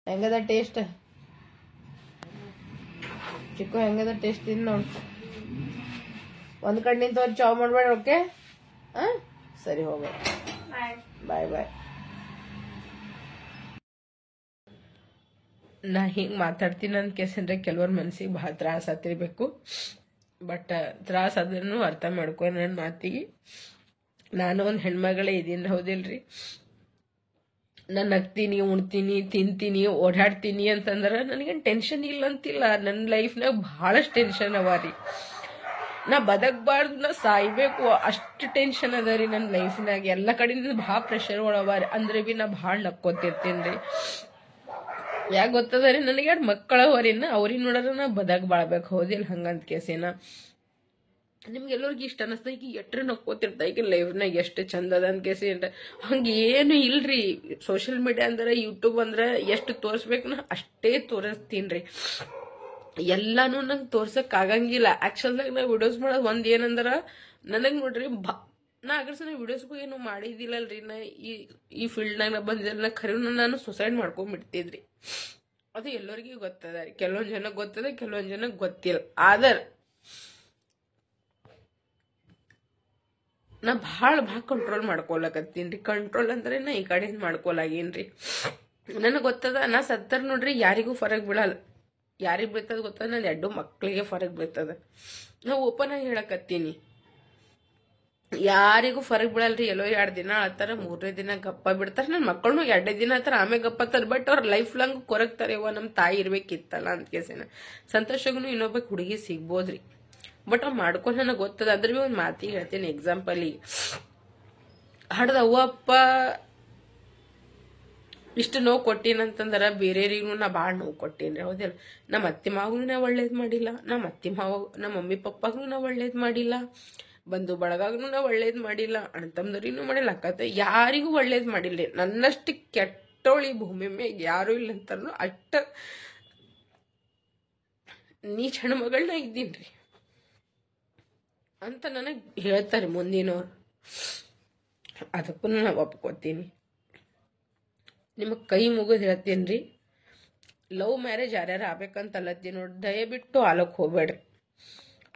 ಹೆಂಗದ ಟೇಸ್ಟ್? ಚಿಕ್ಕು ಹೆಂಗದ ಟೇಸ್ಟ್? ತಿನ್ ನೋಡ್. ಒಂದ್ ಕಡೆ ನಿಂತ ಅವ್ರು ಚಾವ್ ಮಾಡ್ಬೇಡ. ಓಕೆ, ಸರಿ, ಹೋಗ್ಬೇಡ. ಬಾಯ್. ನಾ ಹಿಂಗ್ ಮಾತಾಡ್ತೀನಿ ಅಂದ ಕೇಸಂದ್ರೆ ಕೆಲವ್ರ ಮನ್ಸಿಗೆ ಬಹಳ ತ್ರಾಸ ಆತಿರ್ಬೇಕು. ಬಟ್ ತ್ರಾಸ ಅದನ್ನು ಅರ್ಥ ಮಾಡ್ಕೊ ನನ್ನ ಮಾತಿಗೆ. ನಾನು ಒಂದ್ ಹೆಣ್ಮಗಳೇ ಇದೀನಿ, ಹೌದಿಲ್ರಿ? ನಾನು ನಗ್ತೀನಿ, ಉಣ್ತೀನಿ, ತಿಂತೀನಿ, ಓಡಾಡ್ತೀನಿ ಅಂತಂದ್ರ ನನಗೇನು ಟೆನ್ಷನ್ ಇಲ್ಲ ಅಂತಿಲ್ಲ. ನನ್ನ ಲೈಫ್ನಾಗ ಬಹಳಷ್ಟು ಟೆನ್ಷನ್ ಅವ ರೀ. ನಾ ಬದಕ್ಬಾರ್ದು, ನಾ ಸಾಯ್ಬೇಕು, ಅಷ್ಟು ಟೆನ್ಷನ್ ಅದ ರೀ ನನ್ನ ಲೈಫ್ನಾಗ. ಎಲ್ಲ ಕಡೆಯಿಂದ ಭಾಳ ಪ್ರೆಷರ್ ಅವ ರೀ. ಅಂದ್ರೆ ಬಿ ನಾ ಭಾಳ ನಕ್ಕೋತಿರ್ತೀನಿ ರೀ. ಯಾಕೆ ಗೊತ್ತದ ರೀ, ನನಗೆ 2 ಮಕ್ಕಳ ಹೊರಿನ ಅವ್ರಿಗೆ ನೋಡ್ರ ನಾ ಬದಕ್ ಬಾಳ್ಬೇಕು, ಹೌದಿಲ್ಲ? ಹಂಗಂತ ಕೇಸಿನ ನಿಮ್ಗೆಲ್ಲರಿಗೂ ಇಷ್ಟ ಅನಸ್ತ. ಈಗ ಎಟ್ರೆ ನಕ್ಕೋತಿರ್ತ ಈಗ ಲೈಫ್ನಾಗ ಎಷ್ಟು ಚಂದ ಅದ ಅಂತ ಕೇಸಿ. ಹಂಗೇನು ಇಲ್ರಿ. ಸೋಷಿಯಲ್ ಮೀಡಿಯಾ ಅಂದ್ರೆ, ಯೂಟ್ಯೂಬ್ ಅಂದ್ರೆ ಎಷ್ಟು ತೋರಿಸ್ಬೇಕು ನಾ ಅಷ್ಟೇ ತೋರಿಸ್ತೀನಿ. ಎಲ್ಲಾನು ನಂಗೆ ತೋರ್ಸಕ್ ಆಗಂಗಿಲ್ಲ. ಆಕ್ಚುಲ್ದಾಗ ನಾ ವಿಡಿಯೋಸ್ ಮಾಡೋದು ಒಂದ್ ಏನಂದ್ರ ನನಗ್ ನೋಡ್ರಿ, ನಾ ಅಗ್ರಸನ ವಿಡಿಯೋಸ್ಗೂ ಏನು ಮಾಡಿದಿಲ್ಲಲ್ರಿ. ನಾ ಈ ಫೀಲ್ಡ್ನಾಗ ನಾ ಬಂದಿದ್ದಲ್ಲ. ಖರೀ ನಾನು ಸುಸೈಡ್ ಮಾಡ್ಕೊಂಡ್ಬಿಡ್ತಿದ್ರಿ. ಅದು ಎಲ್ಲರಿಗೂ ಗೊತ್ತದ ರೀ. ಕೆಲವೊಂದ್ ಜನಕ್ಕೆ ಗೊತ್ತದ, ಕೆಲವೊಂದ್ ಜನಕ್ಕೆ ಗೊತ್ತಿಲ್ಲ. ಆದ್ರ ನಾ ಭಾಳ ಕಂಟ್ರೋಲ್ ಮಾಡ್ಕೊಳಕತ್ತೀನ್ರಿ. ಕಂಟ್ರೋಲ್ ಅಂದ್ರೆ ನಾ ಈ ಕಡೆ ಮಾಡ್ಕೊಲಾಗೇನ್ರಿ. ನನಗೆ ಗೊತ್ತದ, ನಾ ಸತ್ತರ ನೋಡ್ರಿ ಯಾರಿಗೂ ಫರಕ್ ಬೀಳಲ್ಲ. ಯಾರಿಗ್ ಬೀಳ್ತದ ಗೊತ್ತದ? ನನ್ನ 2 ಮಕ್ಳಿಗೆ ಫರಕ್ ಬೀಳ್ತದ. ನಾ ಓಪನ್ ಆಗಿ ಹೇಳಕತ್ತೀನಿ, ಯಾರಿಗೂ ಫರಕ್ ಬೀಳಲ್ರಿ. ಎಲ್ಲೋ 2 ದಿನ ಆಳ್ತಾರ, 3ನೇ ದಿನ ಗಪ್ಪ ಬಿಡ್ತಾರ. ನನ್ನ ಮಕ್ಕಳನ್ನು 2 ದಿನ ಆತರ ಆಮೇಲೆ ಗಪ್ಪತ್ತಾರ. ಬಟ್ ಅವ್ರ ಲೈಫ್ ಲಾಂಗ್ ಕೊರಗ್ತಾರೆ. ನಮ್ ತಾಯಿ ಇರ್ಬೇಕಿತ್ತಲ್ಲ ಅಂತ ಕೇಸಿನ. ಸಂತೋಷಗೂ ಇನ್ನೊಬ್ಬ ಹುಡುಗಿ ಸಿಗ್ಬೋದ್ರಿ. ಬಟ್ ಅವ್ರು ಮಾಡ್ಕೊಂಡು ನನಗೆ ಗೊತ್ತದ. ಅದ್ರ ಬಿ ಒಂದ್ ಮಾತಿ ಹೇಳ್ತೀನಿ. ಎಕ್ಸಾಂಪಲ್, ಹಡ್ದ ಅವ್ವ ಅಪ್ಪ ಇಷ್ಟು ನೋವು ಕೊಟ್ಟೀನಂತಂದ್ರ ಬೇರೆಯವ್ರಿಗೂ ನಾ ಭಾಳ ನೋವು ಕೊಟ್ಟೀನಿ, ಹೌದಿಲ್ಲ? ನಮ್ಮ ಅತ್ತೆ ಮಾವಗೂ ನಾ ಒಳ್ಳೇದ್ ಮಾಡಿಲ್ಲ, ನಮ್ಮ ಮಮ್ಮಿ ಪಪ್ಪಾಗೂ ನಾ ಒಳ್ಳೇದ್ ಮಾಡಿಲ್ಲ, ಬಂಧು ಬಳಗಾಗೂ ನಾ ಒಳ್ಳೇದ್ ಮಾಡಿಲ್ಲ, ಅಣ್ತಮ್ದವ್ರಿಗೂ ಮಾಡಿಲ್ಲ, ಅಕ್ಕ ಯಾರಿಗೂ ಒಳ್ಳೇದ್ ಮಾಡಿಲ್ರಿ. ನನ್ನಷ್ಟು ಕೆಟ್ಟೋಳಿ ಭೂಮಿ ಮ್ಯಾಗ ಯಾರು ಇಲ್ಲ ಅಂತಾನು ಅಷ್ಟ ನೀಚ್ ಹೆಣ್ಮಗಳನ್ನ ಇದ್ದೀನ್ರಿ ಅಂತ ನನಗ್ ಹೇಳ್ತಾರೆ ಮುಂದಿನವ್ರು. ಅದಕ್ಕೂ ನಾ ಒಪ್ಕೋತೀನಿ. ನಿಮಗ್ ಕೈ ಮುಗಿದ್ ಹೇಳ್ತೀನ್ರಿ, ಲವ್ ಮ್ಯಾರೇಜ್ ಯಾರ್ಯಾರು ಆಗ್ಬೇಕಂತ ಅಲ್ಲತ್ತೀನಿ ನೋಡಿ, ದಯವಿಟ್ಟು ಆಲಕ್ ಹೋಗ್ಬೇಡ್ರಿ.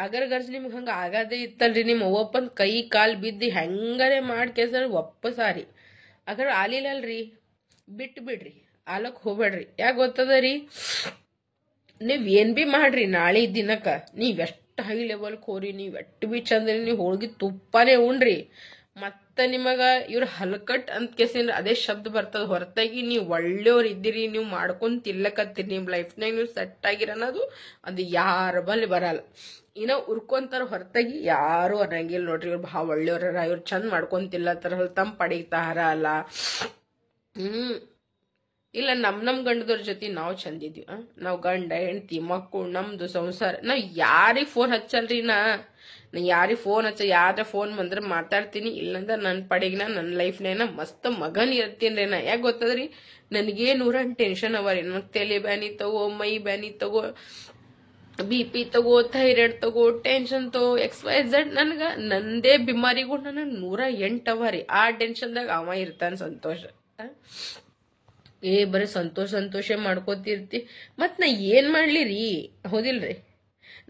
ಅಗರ್ ಗರ್ಜ್ ನಿಮ್ಗೆ ಹಂಗ ಆಗದೇ ಇತ್ತಲ್ರಿ ನಿಮ್ಮ ಅವ್ವಪ್ಪನ್ ಕೈ ಕಾಲ್ ಬಿದ್ದು ಹೆಂಗಾರೆ ಮಾಡಿ ಕೇಸ ಒಪ್ಪಸಾರಿ ಅಗರ್ ಆಲಿಲ್ಲಲ್ರಿ ಬಿಟ್ಟು ಬಿಡ್ರಿ ಆಲಕ್ ಹೋಗ್ಬೇಡ್ರಿ ಯಾಕೆ ಗೊತ್ತದ ರೀ ನೀವ್ ಏನ್ ಬಿ ಮಾಡ್ರಿ ನಾಳೆ ದಿನಕ್ಕ ನೀವ್ ಎಷ್ಟ್ ಹೈ ಲೆವೆಲ್ ಹೋರಿ ನೀವ್ ಎಷ್ಟ್ ಬಿ ಚಂದ್ರಿ ನೀವ್ ಹೋಳ್ಗಿ ತುಪ್ಪನೇ ಉಣ್ರಿ ಮತ್ತ ನಿಮಗ ಇವ್ರ ಹಲ್ಕಟ್ ಅಂತ ಕೇಸಿಂದ್ರ ಅದೇ ಶಬ್ದ ಬರ್ತದ ಹೊರತಾಗಿ ನೀವ್ ಒಳ್ಳೆಯವ್ರ ಇದ್ದೀರಿ ನೀವ್ ಮಾಡ್ಕೊಂಡ್ ತಿಲ್ಲಕತ್ತೀರಿ ನಿಮ್ ಲೈಫ್ನಾಗ ನೀವು ಸೆಟ್ ಆಗಿರ ಅನ್ನೋದು ಅದು ಯಾರ ಬಲ್ಲಿ ಬರಲ್ಲ ಇನ್ನ ಉರ್ಕೊಂತಾರ ಹೊರತಾಗಿ ಯಾರು ಅನ್ನಂಗಿಲ್ಲ ನೋಡ್ರಿ ಇವ್ರು ಭಾಳ ಒಳ್ಳೆಯವ್ರ ಇವ್ರು ಚಂದ ಮಾಡ್ಕೊಂತಿಲ್ಲತ್ತಾರ ತಮ್ಮ ಪಡಿತಾರ ಅಲ್ಲ ಇಲ್ಲ ನಮ್ ಗಂಡದವ್ರ ಜೊತೆ ನಾವು ಚಂದಿದ್ವಿ ನಾವ್ ಗಂಡ ಹೆಂಡತಿ ಮಕ್ಕಳು ನಮ್ದು ಸಂಸಾರ ನಾವ್ ಯಾರಿಗ್ ಫೋನ್ ಹಚ್ಚಲ್ರಿ ನಾ ಯಾರಿಗ್ ಫೋನ್ ಹಚ್ಚ ಯಾರ ಫೋನ್ ಬಂದ್ರೆ ಮಾತಾಡ್ತೀನಿ ಇಲ್ಲಂದ್ರ ನನ್ ಪಡಿಗೆ ನನ್ ಲೈಫ್ನ ಮಸ್ತ್ ಮಗನ್ ಇರ್ತೀನ್ರಿ ನಾ ಯಾಕೆ ಗೊತ್ತದ್ರಿ ನನಗೆ 100 ಟೆನ್ಷನ್ ಅವರಿ ನನಗ್ ತಲೆ ಬ್ಯಾನಿ ತಗೋ ಮೈ ಬ್ಯಾನಿ ತಗೋ BP ತಗೋ ಥೈರಾಯ್ಡ್ ತಗೋ ಟೆನ್ಷನ್ ತಗೋ XYZ ನನ್ಗ ನಂದೇ ಬಿಮಾರಿಗೂ ನನಗ್ 108 ಅವರಿ ಆ ಟೆನ್ಷನ್ದಾಗ ಅವ ಇರ್ತಾನ ಸಂತೋಷ ಬರೀ ಸಂತೋಷ ಮಾಡ್ಕೋತಿರ್ತಿ ಮತ್ ನಾ ಏನ್ ಮಾಡ್ಲಿರಿ ಹೌದಿಲ್ರಿ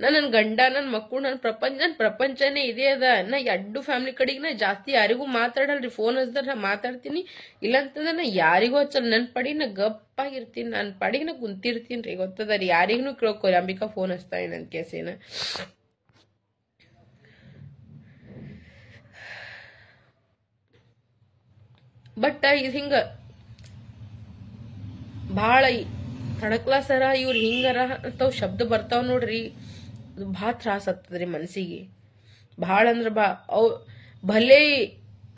ನನ್ ಗಂಡ ನನ್ ಮಕ್ಕಳು ನನ್ ಪ್ರಪಂಚನೇ ಇದೆ ಅದ ನಾ ಎರಡು ಫ್ಯಾಮಿಲಿ ಕಡೆಗೆ ನಾ ಜಾಸ್ತಿ ಯಾರಿಗೂ ಮಾತಾಡಲ್ರಿ ಫೋನ್ ಹಚ್ಚಿದ್ರ ನಾ ಮಾತಾಡ್ತೀನಿ ಇಲ್ಲಂತಂದ್ರ ನಾ ಯಾರಿಗೂ ಹಚ್ಚಲ್ ನನ್ ಪಡಿ ನಾ ಗಪ್ಪಾಗಿರ್ತೀನಿ ನನ್ ಪಡಿಗೆ ನಾ ಕುಂತಿರ್ತೀನಿ ಗೊತ್ತದ ರೀ ಯಾರಿಗೂ ಕೇಳ್ಕೊರಿ ಅಂಬಿಕಾ ಫೋನ್ ಹಚ್ತಾ ನನ್ ಕೇಸಿನ ಬಟ್ ಇದು ಹಿಂಗ ಭಾಳ ತಡಕ್ಲಾಸರ ಇವ್ರು ಹಿಂಗಾರ ಅಂತಾವ್ ಶಬ್ದ ಬರ್ತಾವ್ ನೋಡ್ರಿ ಅದು ಭಾಳ ತ್ರಾಸ ಆಗ್ತದ್ರಿ ಮನ್ಸಿಗೆ ಭಾಳ ಅಂದ್ರ ಭಲೇ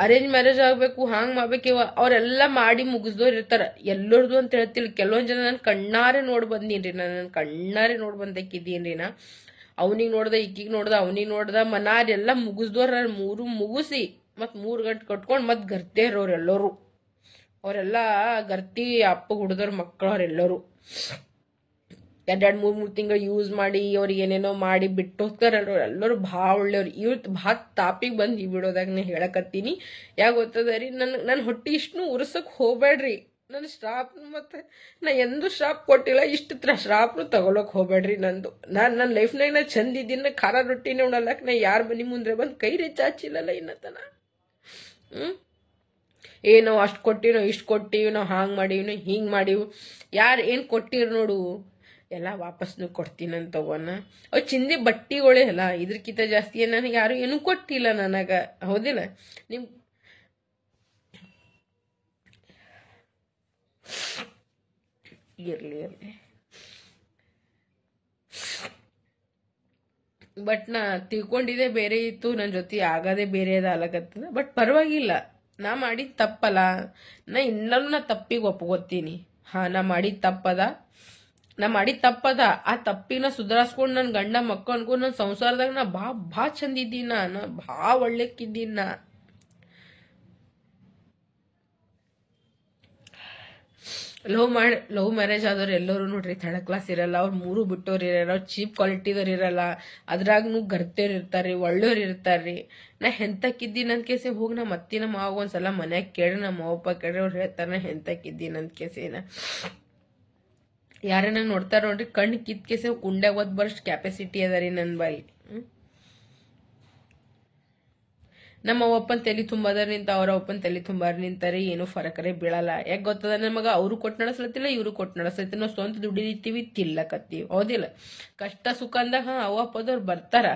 ಅರೇಂಜ್ ಮ್ಯಾರೇಜ್ ಆಗ್ಬೇಕು ಹಾಂಗ್ ಮಾಡ್ಬೇಕಿವ ಅವ್ರೆಲ್ಲಾ ಮಾಡಿ ಮುಗಿಸ್ದವ್ರು ಇರ್ತಾರ ಎಲ್ಲರದು ಅಂತ ಹೇಳ್ತಿಲ್ಲ ಕೆಲವೊಂದ್ ಜನ ನನ್ ಕಣ್ಣಾರೆ ನೋಡ್ ಬಂದೀನ್ರಿ ನನ್ ಕಣ್ಣಾರೆ ನೋಡ್ ಬಂದಕ್ಕಿದ್ದೀನ್ರಿ ನಾ ಅವನಿಗೆ ನೋಡ್ದ ಈಕಿಗ್ ನೋಡ್ದ ಅವನಿಗೆ ನೋಡ್ದ ಮನಾರೆಲ್ಲಾ ಮುಗಿಸ್ದವ್ರ ಮೂರು ಮುಗಿಸಿ ಮತ್ 3 ಗಂಟೆ ಕಟ್ಕೊಂಡ್ ಮತ್ ಗರ್ತೆ ಇರೋರೆಲ್ಲರೂ ಅವರೆಲ್ಲಾ ಗರ್ತಿ ಅಪ್ಪ ಹುಡ್ದವ್ರ ಮಕ್ಕಳು ಅವ್ರೆಲ್ಲರೂ 2-3 ತಿಂಗಳು ಯೂಸ್ ಮಾಡಿ ಅವ್ರಿಗೆ ಏನೇನೋ ಮಾಡಿ ಬಿಟ್ಟು ಹೋಗ್ತಾರಲ್ರ ಎಲ್ಲರೂ ಭಾಳ ಒಳ್ಳೆಯವ್ರು ಇವ್ರು ಭಾಳ ತಾಪಿಗೆ ಬಂದು ಈ ವಿಡಿಯೋದಾಗ ನಾ ಹೇಳಕತ್ತೀನಿ ಯಾಕೆ ಗೊತ್ತದ ರೀ ನನ್ ಹೊಟ್ಟಿ ಇಷ್ಟನ್ನು ಉರ್ಸಕ್ ಹೋಗ್ಬೇಡ್ರಿ ನನ್ನ ಶ್ರಾಪ್ ಮತ್ತೆ ನಾ ಎಂದೂ ಶ್ರಾಪ್ ಕೊಟ್ಟಿಲ್ಲ ಇಷ್ಟು ಶ್ರಾಪ್ನು ತಗೊಳಕ್ ಹೋಗ್ಬೇಡ್ರಿ ನಂದು ನನ್ನ ಲೈಫ್ನಾಗ ನಾ ಚಂದ ಇದ್ದೀನಿ ಖಾರ ರೊಟ್ಟಿನೇ ಉಣಲ್ಲಕ್ ನಾ ಯಾರ ಮನಿ ಮುಂದೆ ಬಂದು ಕೈ ಚಾಚಿಲ್ಲಲ್ಲ ಇನ್ನತನ ಏನೋ ಅಷ್ಟು ಕೊಟ್ಟಿವಿ ಇಷ್ಟು ಕೊಟ್ಟಿವಿ ನಾವು ಹಾಂಗ್ ಮಾಡೀವಿ ಹಿಂಗ್ ಮಾಡೀವಿ ಯಾರು ಏನ್ ಕೊಟ್ಟಿರ್ ನೋಡು ಎಲ್ಲ ವಾಪಸ್ನು ಕೊಡ್ತೀನಿ ಅಂತ ತಗೋಣ ಅವ್ ಚಿಂದಿ ಬಟ್ಟಿಗಳೇ ಅಲ್ಲ ಇದ್ರಕ್ಕಿಂತ ಜಾಸ್ತಿ ನನಗೆ ಯಾರು ಏನೂ ಕೊಟ್ಟಿಲ್ಲ ನನಗ ಹೌದಿಲ್ಲ ನಿಮ್ ಇರ್ಲಿ ಬಟ್ ನಾ ತಿಳ್ಕೊಂಡಿದ್ದೆ ಬೇರೆ ಇತ್ತು ನನ್ನ ಜೊತೆ ಆಗದೆ ಬೇರೆ ಅಲಾಗತ್ತದ ಬಟ್ ಪರವಾಗಿಲ್ಲ ನಾ ಮಾಡಿದ ತಪ್ಪಲ್ಲ ನಾ ಇನ್ನೂ ನಾ ತಪ್ಪಿಗೆ ಒಪ್ಕೋತೀನಿ ನಾ ಮಾಡಿದ ತಪ್ಪದ ಆ ತಪ್ಪಿನ ಸುಧಾರಿಸ್ಕೊಂಡು ನನ್ ಗಂಡ ಮಕ್ಕಳು ಅನ್ಕೊಂಡು ನನ್ನ ಸಂಸಾರದಾಗ ನಾ ಭಾಳ ಚಂದ ಇದ್ದೀನ ನಾ ಭಾಳ ಒಳ್ಳೆಕ್ಕಿದ್ದೀನಿ ನಾ ಲವ್ ಮ್ಯಾರೇಜ್ ಆದವ್ರು ಎಲ್ಲರೂ ನೋಡ್ರಿ ಥರ್ಡ್ ಕ್ಲಾಸ್ ಇರಲ್ಲ ಅವ್ರು 3 ಬಿಟ್ಟವ್ರು ಇರಲ್ಲ ಅವ್ರು ಚೀಪ್ ಕ್ವಾಲಿಟಿದವ್ರು ಇರಲ್ಲ ಅದ್ರಾಗೂ ಗರ್ತೆಯವ್ರು ಇರ್ತಾರ್ರಿ ಒಳ್ಳೆಯವ್ರು ಇರ್ತಾರ್ರಿ ನಾ ಹೆಂತಕ್ಕಿದ್ದೀನಿ ಅಂತ ಕೇಸಿ ಹೋಗಿ ನಮ್ಮ ಅತ್ತಿ ನಮ್ಮ ಮಾವ ಒಂದ್ಸಲ ಮನ್ಯಾಗ ಕೇಳಿ ನಮ್ಮ ಅವಪ್ಪ ಕೇಳಿ ಅವ್ರು ಹೇಳ್ತಾರ ನಾ ಹೆಂತಕ್ಕಿದ್ದೀನಿ ಅಂತ ಕೇಸಿನ ಯಾರೇ ನಂಗೆ ನೋಡ್ತಾರ ನೋಡ್ರಿ ಕಣ್ಣು ಕಿತ್ ಕೇಸಿ ಕುಂಡ್ಯಾಗ ಓದ್ ಬರಷ್ಟು ಕ್ಯಾಪಾಸಿಟಿ ಅದ ರೀ ನನ್ನ ಬಾಯಿ ನಮ್ಮ ಒಪ್ಪನ್ ತಲೆ ತುಂಬಾದರ್ ನಿಂತ ಅವ್ರ ಒಪ್ಪನ್ ತಲೆ ತುಂಬಾರ್ ನಿಂತಾರೆ ಏನು ಫರಕರೇ ಬೀಳಲ್ಲ ಯಾಕೆ ಗೊತ್ತದ ನಮಗ ಅವರು ಕೊಟ್ಟು ನಡೆಸ್ಲತ್ತಿಲ್ಲ ಇವ್ರು ಕೊಟ್ಟು ನಡೆಸ್ಲತ್ತಿಲ್ಲ ನಾವು ಸ್ವಂತ ದುಡಿತೀವಿ ತಿಲ್ಲಕತ್ತೀವಿ ಹೌದಿಲ್ಲ ಕಷ್ಟ ಸುಖ ಅಂದಾಗ ಅವ ಅಪ್ಪದವ್ರು ಬರ್ತಾರ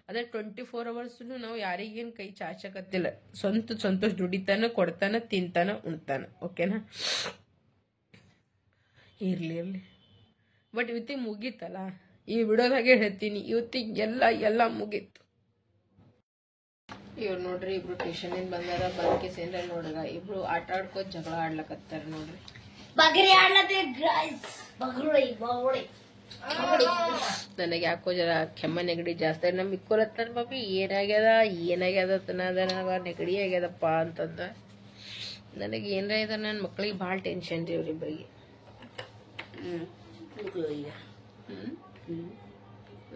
ಅದೇ 24 hours ನಾವು ಯಾರಿಗೇನ್ ಕೈ ಚಾಚಕತ್ತಿಲ್ಲ ಸ್ವಂತ ಸಂತೋಷ ದುಡಿತಾನ ಕೊಡ್ತಾನ ತಿಂತಾನ ಉಣ್ತಾನ ಓಕೆನಾ ಇರ್ಲಿ ಬಟ್ ಇವತ್ತಿಗೆ ಮುಗೀತಲ್ಲ ಈ ವಿಡಿಯೋದಾಗೆ ಹೇಳ್ತೀನಿ ಇವತ್ತಿಗೆ ಎಲ್ಲ ಮುಗೀತು ಇವ್ರು ನೋಡ್ರಿ ಇಬ್ರು ಟ್ಯೂಷನ್ ಇಂದ ಬಂದಾರ ಬಂದ್ಕೆ ಸೇಂದ್ರ ನೋಡ್ರ ಇಬ್ರು ಆಟ ಆಡ್ಕೋ ಜಗಳ ಆಡ್ಲಕತ್ತಾರ ನೋಡ್ರಿ ಬಗರಿ ಆಡ್ಲತ್ತಿ ಗೈಸ್ ಬಗರುಳಿ ನನಗೆ ಯಾಕೋ ಜರ ಕೆಮ್ಮ ನೆಗಡಿ ಜಾಸ್ತಿ ನಮ್ ಇಕ್ಕೋಲತ್ತಾರ ಬಾಬಿ ಏನಾಗ್ಯದ ತನದ ನೆಗಡಿ ಆಗ್ಯದಪ್ಪ ಅಂತಂದ ನನಗೆ ಏನ್ರ ಇದ ನನ್ನ ಮಕ್ಳಿಗೆ ಭಾಳ ಟೆನ್ಷನ್ ರೀ ಇವ್ರಿಬ್ಬರಿಗೆ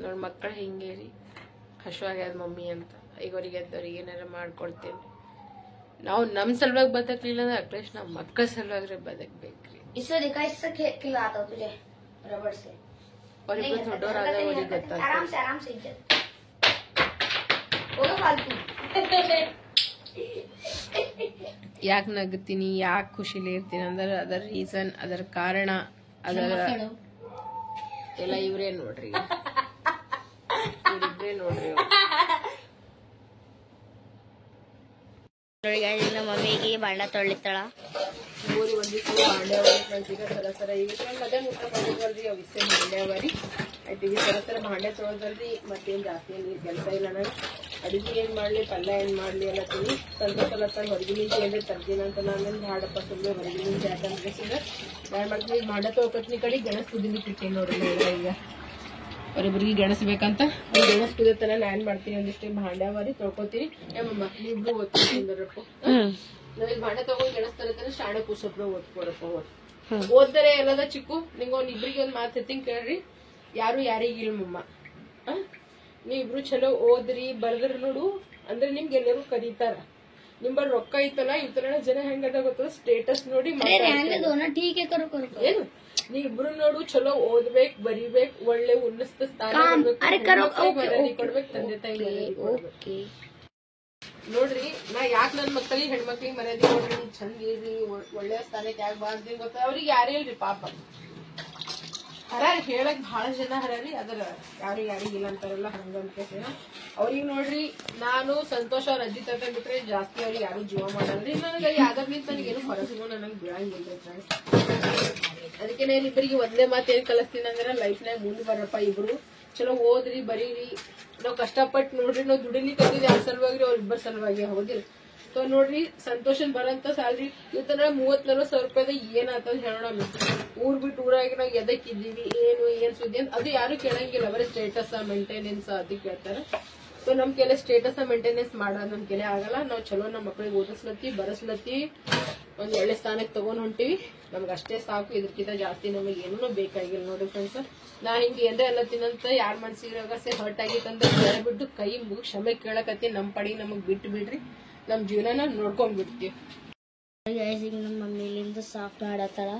ನೋಡ್ ಮಕ್ಕಳು ಹಿಂಗೆ ರೀ ಹಶುವಾಗ್ಯದ ಮಮ್ಮಿ ಅಂತ ಈಗ ಅವ್ರಿಗೆ ಎದ್ದವ್ರಿಗೆ ಏನಾರ ಮಾಡ್ಕೊಡ್ತೇನೆ ನಾವು ನಮ್ಮ ಸಲುವಾಗಿ ಬದುಕಲಿಲ್ಲ ಅಂದ್ರೆ ಅಟ್ಲೀಸ್ಟ್ ನಾವು ಮಕ್ಕಳ ಸಲುವಾಗಿ ಬದುಕಬೇಕ್ರಿ ಅವ್ರಿಬ್ರು ದೊಡ್ಡವರಾದ ಅವ್ರಿಗೆ ಗೊತ್ತಾಗ್ತದೆ ಯಾಕೆ ನಗ್ತೀನಿ, ಯಾಕೆ ಖುಷಿಲಿ ಇರ್ತೀನಿ ಅಂದ್ರೆ ಅದರ ರೀಸನ್, ಅದರ ಕಾರಣ, ಅದರ ಎಲ್ಲ ಇವ್ರೇ ನೋಡ್ರಿ, ಇವ್ರಿಬ್ರೇ ನೋಡ್ರಿ. ನಮ್ಮ ಮಮ್ಮಿಗೆ ಬಣ್ಣ ತೊಳಿತಾಳ. ಮೂರಿ ಒಂದಿಷ್ಟು ಬಾಂಡ್ಯಾವರಿ ಈಗ ಸರ ಈಗ ಮಧ್ಯಾಹ್ನ ಊಟ ಮಾಡಿದ್ವಲ್ರಿ, ಅವಿಷ್ಟೇ ಬಾಂಡ್ಯಾವರಿ ಆಯ್ತು. ಈಗ ಸರ ಬಾಂಡೆ ತೊಗೊಳ್ದಲ್ರಿ, ಮತ್ತೇನ್ ಜಾಸ್ತಿ ಏನ್ ಕೆಲಸ ಇಲ್ಲ. ನನಗೆ ಅಡಿಗೆ ಏನ್ ಮಾಡ್ಲಿ, ಪಲ್ಯ ಏನ್ ಮಾಡ್ಲಿ ಎಲ್ಲ ತಿಳಿ ಸಂತೋಷ ಹೊರಗಿನ ಏನ್ರಿ ತರ್ತೀನಿ ಅಂತ ನಾನು ಹಾಡಪ್ಪ ಸುಮ್ಮನೆ ಹೊರಗಿನ ಯಾಕಂದ್ರೆ ಯಾರು ಮಾಡ್ತೀನಿ ಬಾಂಡೆ ತೊಗೊಳ್ತೀನಿ. ಕಡೆ ಗೆಣಸ್ ಕುದಿಲಿಕ್ಕೆ ಇಟ್ಟೇನಿ ನೋಡ್ರಿ. ಈಗ ಅವರಿಬ್ರಿಗೆ ಗೆಣಸ್ಬೇಕಂತ, ಗೆಣಸ್ ಕುದಿತನ ನಾನು ಮಾಡ್ತೀನಿ. ಒಂದಿಷ್ಟು ಬಾಂಡ್ಯಾವರಿ ತೊಳ್ಕೊತೀನಿ. ಏಮಮ್ಮ ನೀವಿಬ್ರು ಓದ್ತಿರಪ್ಪ, ನನಗೆ ಬಾಂಡೆ ತಗೊಂಡು ಗೆಣಸ್ ತರತಾನೆ ಶಾಣೆ ಕೂಸೊಬ್ರು ಓದ್ಕೊಡಪ್ಪ. ಓದ್ದರೆ ಎಲ್ಲದ ಚಿಕ್ಕು ನಿಂಗ ಇಬ್ರಿಗೆ ಒಂದ್ ಮಾತು ಹೇಳ್ತೀನಿ ಕೇಳ್ರಿ, ಯಾರು ಯಾರಿಗಿಲ್ಮಮ್ಮ. ನೀವಿಬ್ರು ಚಲೋ ಓದ್ರಿ ಬರ್ದ್ರಿ ನೋಡು ಅಂದ್ರೆ ನಿಮ್ಗೆ ಎಲ್ಲರೂ ಕರೀತಾರ. ನಿಂಬಲ್ ರೊಕ್ಕ ಐತಲ್ಲ, ಇವತ್ತರ ಜನ ಹೆಂಗದ ಗೊತ್ತ, ಸ್ಟೇಟಸ್ ನೋಡಿ ಏನು ನೀವಿಬ್ರು ನೋಡು ಚಲೋ ಓದ್ಬೇಕ್, ಬರಿಬೇಕ್, ಒಳ್ಳೆ ಉನ್ನತ ಸ್ಥಾನ ಕೊಡ್ಬೇಕು, ತಂದೆ ತಾಯಿ ನೋಡ್ರಿ. ನಾ ಯಾಕೆ ನನ್ ಮಕ್ಕಳಿಗೆ ಹೆಣ್ಮಕ್ಳಿಗೆ ಮರ್ಯಾದೆ ನೋಡ್ರಿ, ಚಂದ ಇರ್ರಿ, ಒಳ್ಳೆ ಸ್ಥಾನಕ್ಕೆ ಯಾಕೆ ಬಾರ್ದ್ರಿ ಗೊತ್ತ. ಅವ್ರಿಗೆ ಯಾರೇ ಇಲ್ರಿ ಪಾಪ ಹರಾರಿ, ಹೇಳಕ್ ಬಹಳ ಜನ ಹರಾರಿ, ಅದರ ಯಾರಿಗಿಲ್ಲ ಅಂತಾರಲ್ಲ ಹಂಗಂತ. ಅವ್ರಿಗೆ ನೋಡ್ರಿ, ನಾನು ಸಂತೋಷ ಅವ್ರ ಅಜ್ಜಿ ತಾತ ಬಿಟ್ರೆ ಜಾಸ್ತಿ ಅವ್ರಿಗೆ ಯಾರು ಜೀವ ಮಾಡಲ್ರಿ. ನನಗೆ ಯಾವ್ದ್ರಿಂದ ನನಗೇನು ಹೊರಸಿಗೂ ನನಗೆ ಬೀಳಂಗಿಲ್ಲ ಫ್ರೆಂಡ್ಸ್. ಅದಕ್ಕೆ ನಾನು ಇಬ್ಬರಿಗೆ ಒಂದೇ ಮಾತು ಏನ್ ಕಲಿಸ್ತೀನಿ ಅಂದ್ರೆ, ಲೈಫ್ನಾಗ ಮುಂದೆ ಬರಪ್ಪ ಇಬ್ರು ಚಲೋ ಓದ್ರಿ, ಬರೀರಿ. ನಾವ್ ಕಷ್ಟಪಟ್ಟು ನೋಡ್ರಿ, ನಾವ್ ದುಡಿಲಿಕ್ಕೆ ಯಾರ ಸಲುವಾಗಿ, ಅವ್ರ ಇಬ್ಬರ ಸಲುವಾಗಿ, ಹೌದಿಲ್ಲ. ಸೊ ನೋಡ್ರಿ, ಸಂತೋಷನ್ ಬರಂತ ಸ್ಯಾಲ್ರಿ ಇವತ್ತ 30-40 ಸಾವಿರ ರೂಪಾಯಿದ ಏನಾಗ್ತದ ಹೇಳೋಣ. ಊರ್ ಬಿಟ್ಟು ಊರಾಗಿ ನಾವ್ ಎದಕ್ಕಿದ್ದೀವಿ, ಏನ್ ಸುದ್ದಿ ಅಂತ ಅದು ಯಾರು ಕೇಳಂಗಿಲ್ಲ. ಬರೀ ಸ್ಟೇಟಸ್ ಮೇಂಟೆನೆನ್ಸ್ ಅದು ಕೇಳ್ತಾರ. ಸೊ ನಮ್ ಕೆಲ ಸ್ಟೇಟಸ್ ಮೇಂಟೆನೆನ್ಸ್ ಮಾಡೋದು ನಮ್ ಕೆಲೆ ಆಗಲ್ಲ. ನಾವ್ ಚಲೋ ನಮ್ ಮಕ್ಳಿಗೆ ಓದಿಸ್ಲತ್ತಿ, ಬರಸ್ಲತ್ತಿ, ಒಂದ್ ಒಳ್ಳೆ ಸ್ಥಾನಕ್ಕೆ ತಗೊಂಡ್ ಹೊಂಟಿವಿ. ನಮ್ಗೆ ಅಷ್ಟೇ ಸಾಕು, ಇದಕ್ಕಿಂತ ಜಾಸ್ತಿ ನಮಗೆ ಏನೂ ಬೇಕಾಗಿಲ್ಲ ನೋಡ್ರಿ ಫ್ರೆಂಡ್ಸ್. ನಾ ಹಿಂಗೆ ಏನ್ರ ಅನ್ನತ್ತಿನಂತ ಯಾರ ಮನ್ಸಿಗೆ ಹರ್ಟ್ ಆಗಿತ್ತಂದ್ರೆ ಬಿಟ್ಟು ಕೈ ಮುಗಿ ಕ್ಷಮೆ ಕೇಳಕತ್ತಿ. ನಮ್ ಪಡಿ ನಮಗ್ ಬಿಟ್ಟು ಬಿಡ್ರಿ, ನಮ್ ಜೀವನ ನೋಡ್ಕೊಂಡ್ ಬಿಡ್ತೀವಿ. ನಮ್ಮ ಮಮ್ಮಿಲಿಂದ ಸಾಫ್ಟ್ ಮಾಡತ್ತಾಳ.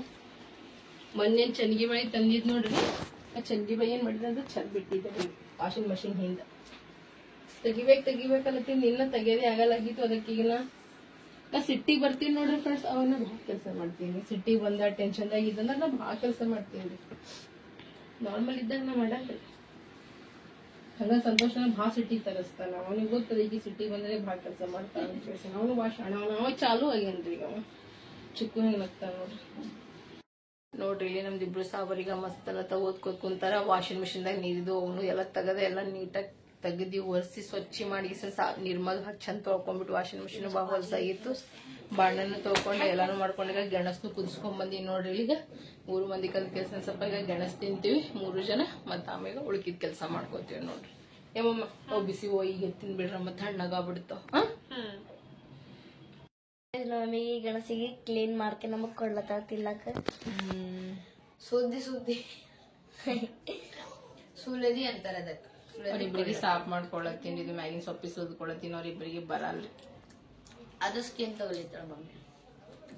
ಮೊನ್ನೆ ಚನ್ಗಿ ಬಳಿ ತಂದಿದ್ ನೋಡ್ರಿ, ಆ ಚನ್ಗಿ ಬಳಿ ಏನ್ ಮಾಡಿದ್ರೆ ಅಂದ್ರೆ ಚಂದ ಬಿಟ್ಟಿದ್ದೆ ವಾಷಿಂಗ್ ಮಷಿನ್ ಹಿಂದ. ತೆಗಿಬೇಕಲ್ಲತ್ತೀನಿ, ನಿನ್ನ ತೆಗಿಯೋದೇ ಆಗಲಾಗಿತ್ತು. ಅದಕ್ಕೀಗ ನಾ ಸಿಟ್ಟಿಗೆ ಬರ್ತೀನಿ ನೋಡ್ರಿ ಫ್ರೆಂಡ್ಸ್, ಅವನ್ನ ಭಾಳ ಕೆಲಸ ಮಾಡ್ತೀನಿ. ಸಿಟ್ಟಿಗೆ ಬಂದ ಟೆನ್ಷನ್ದಾಗ ಇದ್ದಂದ್ರೆ ನಾ ಭಾಳ ಕೆಲಸ ಮಾಡ್ತೀನಿ. ನಾರ್ಮಲ್ ಇದ್ದಾಗ ನಾ ಮಾಡಲ್ರಿ. ಹಂಗ ಸಂತೋಷ ಭಾಳ ಸಿಟ್ಟಿಗೆ ತರಿಸ್ತಾನ. ಅವನಿಗೆ ಗೊತ್ತದ ಈಗ ಸಿಟ್ಟಿಗೆ ಬಂದ್ರೆ ಭಾಳ ಕೆಲಸ ಮಾಡ್ತಾನ. ಅವನು ಭಾಳ ಶಾಣ, ಅವ ಚಾಲು ಆಗ್ಯಾನ್ರಿ. ಈಗ ಅವ ಚಿಕ್ಕು ಹೆಂಗ್ ನಗ್ತಾನ ನೋಡ್ರಿ. ಇಲ್ಲಿ ನಮ್ದಿಬ್ರು ಸಾಬರಿಗ ಮಸ್ತ್ ಎಲ್ಲ ಓದ್ಕೋತ್ ಕುಂತಾರ. ವಾಷಿಂಗ್ ಮಿಷಿನ್ದಾಗ ನೀರಿದು ಅವನು ಎಲ್ಲ ತೆಗದ, ಎಲ್ಲ ನೀಟಾಗಿ ತೆಗ್ದಿ ಒರೆಸಿ ಸ್ವಚ್ಛ ಮಾಡಿ ನಿರ್ಮಲ್ ಚಂದ ತೊಳ್ಕೊಂಡ್ಬಿಟ್ಟು. ವಾಷಿಂಗ್ ಮಿಷಿನ್ ಭಾಳ ಹೊಲಸಾಗಿತ್ತು. ಬಾಣನ ತೊಳ್ಕೊಂಡು ಎಲ್ಲಾನು ಮಾಡ್ಕೊಂಡು ಈಗ ಗೆಣಸ್ನು ಕುದಿಸ್ಕೊಂಡ್ ಬಂದಿವಿ ನೋಡ್ರಿ. ಈಗ 3 ಮಂದಿ ಕಲ್ ಕೆಲಸ ಸ್ವಲ್ಪ ಈಗ ಗೆಣಸ್ ತಿಂತೀವಿ 3 ಜನ, ಮತ್ತ ಆಮೇಲೆ ಉಳ್ಕಿದ ಕೆಲಸ ಮಾಡ್ಕೋತೀವಿ ನೋಡ್ರಿ. ಏಮಮ್ಮ ಅವ್ ಬಿಸಿ ಈಗ ತಿನ್ಬಿಡ್ರ, ಮತ್ತೆ ಹಣ್ಣಾಗ್ಬಿಡ್ತಾವ. ಮಮ್ಮಿಗೆ ಗೆಣಸಿಗೆ ಕ್ಲೀನ್ ಮಾಡ್ಕೆ ನಮಗ್ ಕೊಡ್ಲತ್ತಾಳ ತಿನ್ಲಕ್ಕ. ಸುದ್ದಿ ಸುಲದಿ ಅಂತಾರ ಅದಕ್ಕೆ. ಅವ್ರಿಬ್ರಿಗೆ ಸಾಫ್ ಮಾಡ್ಕೊಳತ್ತೀನಿ. ಇದು ಮ್ಯಾಗಿನ ಸೊಪ್ಪಿ ಸುದ್ಕೊಳತ್ತೀನಿ. ಅವ್ರಿಬ್ರಿಗೆ ಬರಲ್ರಿ. ಅದು ಸ್ಕಿನ್ ತಗೊಳಿತಾಳ ಮಮ್ಮಿ.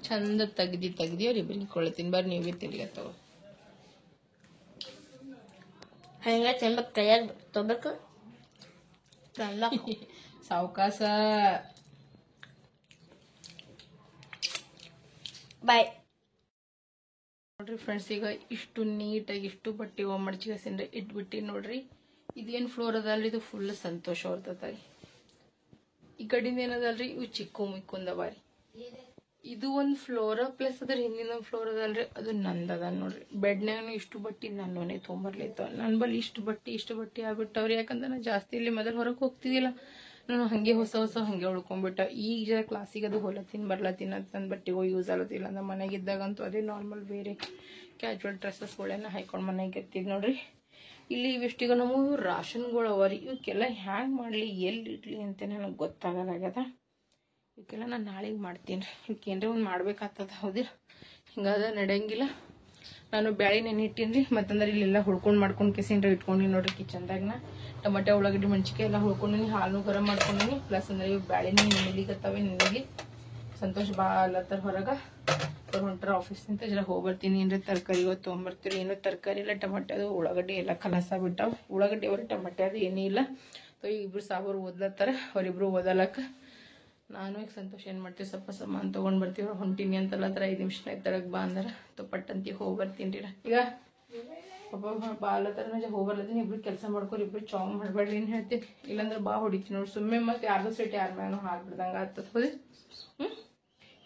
ಚಂದ ತೆಗ್ದಿ ಅವ್ರಿಬ್ರಿಗೆ ಕೊಳತೀನಿ. ಬರ್ರಿ ನೀವೇ ತಿರ್ಗತ್ತವ. ಹಂಗ ತಿನ್ಬೇಕು, ಕೈಯಾಗ ತೊಬೇಕು. ಸಾವಕಾಶ. ಬಾಯ್ ನೋಡ್ರಿ ಫ್ರೆಂಡ್ಸ್, ಈಗ ಇಷ್ಟು ನೀಟಾಗಿ ಇಷ್ಟು ಬಟ್ಟೆ ಒಮ್ಮಡ್ಚಿಗಸಿಂದ ಇಟ್ಬಿಟ್ಟಿ ನೋಡ್ರಿ. ಇದೇನ್ ಫ್ಲೋರ್ ಅದಲ್ರಿ, ಇದು ಫುಲ್ ಸಂತೋಷ ಹೊರ್ತತಾರಿ. ಈ ಕಡಿಂದ ಏನದಲ್ರಿ, ಇವು ಚಿಕ್ಕು ಮಿಕ್ಕೊಂದವಾರಿ. ಇದು ಒಂದ್ ಫ್ಲೋರ್ ಪ್ಲಸ್ ಅದ್ರ ಹಿಂದಿನ ಒಂದ್ ಫ್ಲೋರ್ ಅದಲ್ರಿ, ಅದು ನಂದದ ನೋಡ್ರಿ. ಬೆಡ್ನಾಗ ಇಷ್ಟು ಬಟ್ಟಿ ನನ್ನೋನೆ ತೊಗೊಂಬರ್ಲಿತ್ತವ. ನನ್ ಬಲ್ಲಿ ಇಷ್ಟು ಬಟ್ಟಿ ಆಗ್ಬಿಟ್ಟವ್ರಿ. ಯಾಕಂದ್ರೆ ನಾ ಜಾಸ್ತಿ ಇಲ್ಲಿ ಮೊದಲು ಹೊರಗೆ ಹೋಗ್ತಿದ್ದಿಲ್ಲ. ನಾನು ಹಂಗೆ ಹೊಸ ಹಂಗೆ ಉಳ್ಕೊಂಡ್ಬಿಟ್ಟ. ಈಗ ಜರ ಕ್ಲಾಸಿಗೆ ಅದು ಬರ್ಲತ್ತೀನಿ ಅಂತ ನನ್ನ ಬಟ್ಟೆಗೂ ಯೂಸ್ ಆಗತ್ತಿಲ್ಲ. ನಮ್ಮ ಮನೆಗಿದ್ದಾಗಂತೂ ಅದೇ ನಾರ್ಮಲ್ ಬೇರೆ ಕ್ಯಾಜುವಲ್ ಡ್ರೆಸ್ಸಸ್ಗಳೆಲ್ಲ ಹಾಕೊಂಡು ಮನೆಗೆ ಇರ್ತಿದ್ ನೋಡ್ರಿ. ಇಲ್ಲಿ ಇವಿಷ್ಟೀಗ ನಾವು ರಾಷನ್ಗಳು ಅವರಿ. ಇವಕ್ಕೆಲ್ಲ ಹ್ಯಾಂಗ್ ಮಾಡ್ಲಿ, ಎಲ್ಲಿ ಇಡ್ಲಿ ಅಂತ ನನಗೆ ಗೊತ್ತಾಗಲಾಗ್ಯದ. ಇವಕ್ಕೆಲ್ಲ ನಾನು ನಾಳೆಗೆ ಮಾಡ್ತೀನಿ. ಇವಕ್ಕೇನ್ರಿ ಒಂದು ಮಾಡ್ಬೇಕಾಗ್ತದ, ಹೌದಿಲ್ಲ? ಹಿಂಗಾದ ನಡೆಯಂಗಿಲ್ಲ. ನಾನು ಬ್ಯಾಳಿ ನೆನಿಟ್ಟಿನ್ರಿ. ಮತ್ತಂದ್ರೆ ಇಲ್ಲೆಲ್ಲ ಹುಳ್ಕೊಂಡು ಮಾಡ್ಕೊಂಡು ಕೆಸಿಂಡ್ರೆ ಇಟ್ಕೊಂಡಿನಿ ನೋಡ್ರಿ. ಕಿಚನ್ದಾಗ ಟೊಮೆಟೊ, ಉಳ್ಳಾಗಡ್ಡಿ, ಮೆಣಸಿಕಾಯಿ ಎಲ್ಲ ಹುಳ್ಕೊಂಡಿನಿ. ಹಾಲು ಗರಂ ಮಾಡ್ಕೊಂಡಿನಿ. ಪ್ಲಸ್ ಅಂದ್ರೆ ಇವು ಬ್ಯಾಳಿನ ನೆನೆಲಿಕತ್ತಾವೆ. ನೆನೆಗಿ ಸಂತೋಷ ಬಾ ಅಲ್ಲತ್ತಾರ ಹೊರಗೆ. ಹೊಂಟ್ರ ಆಫೀಸ್ನಿಂದ ಜರ ಹೋಗ್ಬರ್ತೀನಿ. ಏನ್ರಿ ತರಕಾರಿ ಇವತ್ತು ತೊಗೊಂಬರ್ತೀರಿ. ಏನೋ ತರಕಾರಿ ಇಲ್ಲ, ಟೊಮೆಟೊ ಅದು ಉಳ್ಳಾಗಡ್ಡಿ ಎಲ್ಲ ಕಲಸ ಬಿಟ್ಟಾವ. ಉಳ್ಳಾಗಡ್ಡಿ ಅವ್ರಿ ಟೊಮೆಟೊ ಅದು ಏನೂ ಇಲ್ಲ. ಈಗ ಇಬ್ರು ಸಾಬರು ಓದ್ಲತ್ತಾರ, ಅವ್ರಿಬ್ರು ಓದಲಕ್ಕ. ನಾನು ಈಗ ಸಂತೋಷ ಏನ್ ಮಾಡ್ತೀವಿ, ಸ್ವಲ್ಪ ಸಾಮಾನು ತಗೊಂಡ್ ಬರ್ತೀವಿ. ಹೊಂಟಿನಿ ಅಂತಲ್ಲತ್ರ 5 ನಿಮಿಷನಾಗ ತಳಗ್ ಬಾ ಅಂದಾರ. ಪಟ್ಟಂತಿ ಹೋಗಿ ಬರ್ತೀನಿ. ಈಗ ಪಾಪ ಬಾಲತ್ತರ ಹೋಗಿ ಬರ್ಲತ್ತೀನಿ. ಇಬ್ರು ಕೆಲಸ ಮಾಡ್ಕೊರಿ, ಇಬ್ರು ಚಾವ್ ಮಾಡ್ಬೇಡ್ರಿ ಏನ್ ಹೇಳ್ತೀನಿ, ಇಲ್ಲಾಂದ್ರೆ ಬಾ ಹೊಡಿತೀನಿ ನೋಡಿ. ಸುಮ್ಮನೆ ಮತ್ತೆ ಯಾರ್ದು ಸೀಟ್ ಯಾರ ಮ್ಯಾನು ಹಾಕ್ಬಿಡ್ದಂಗ ಆಗ್ತದ. ಹೋದಿ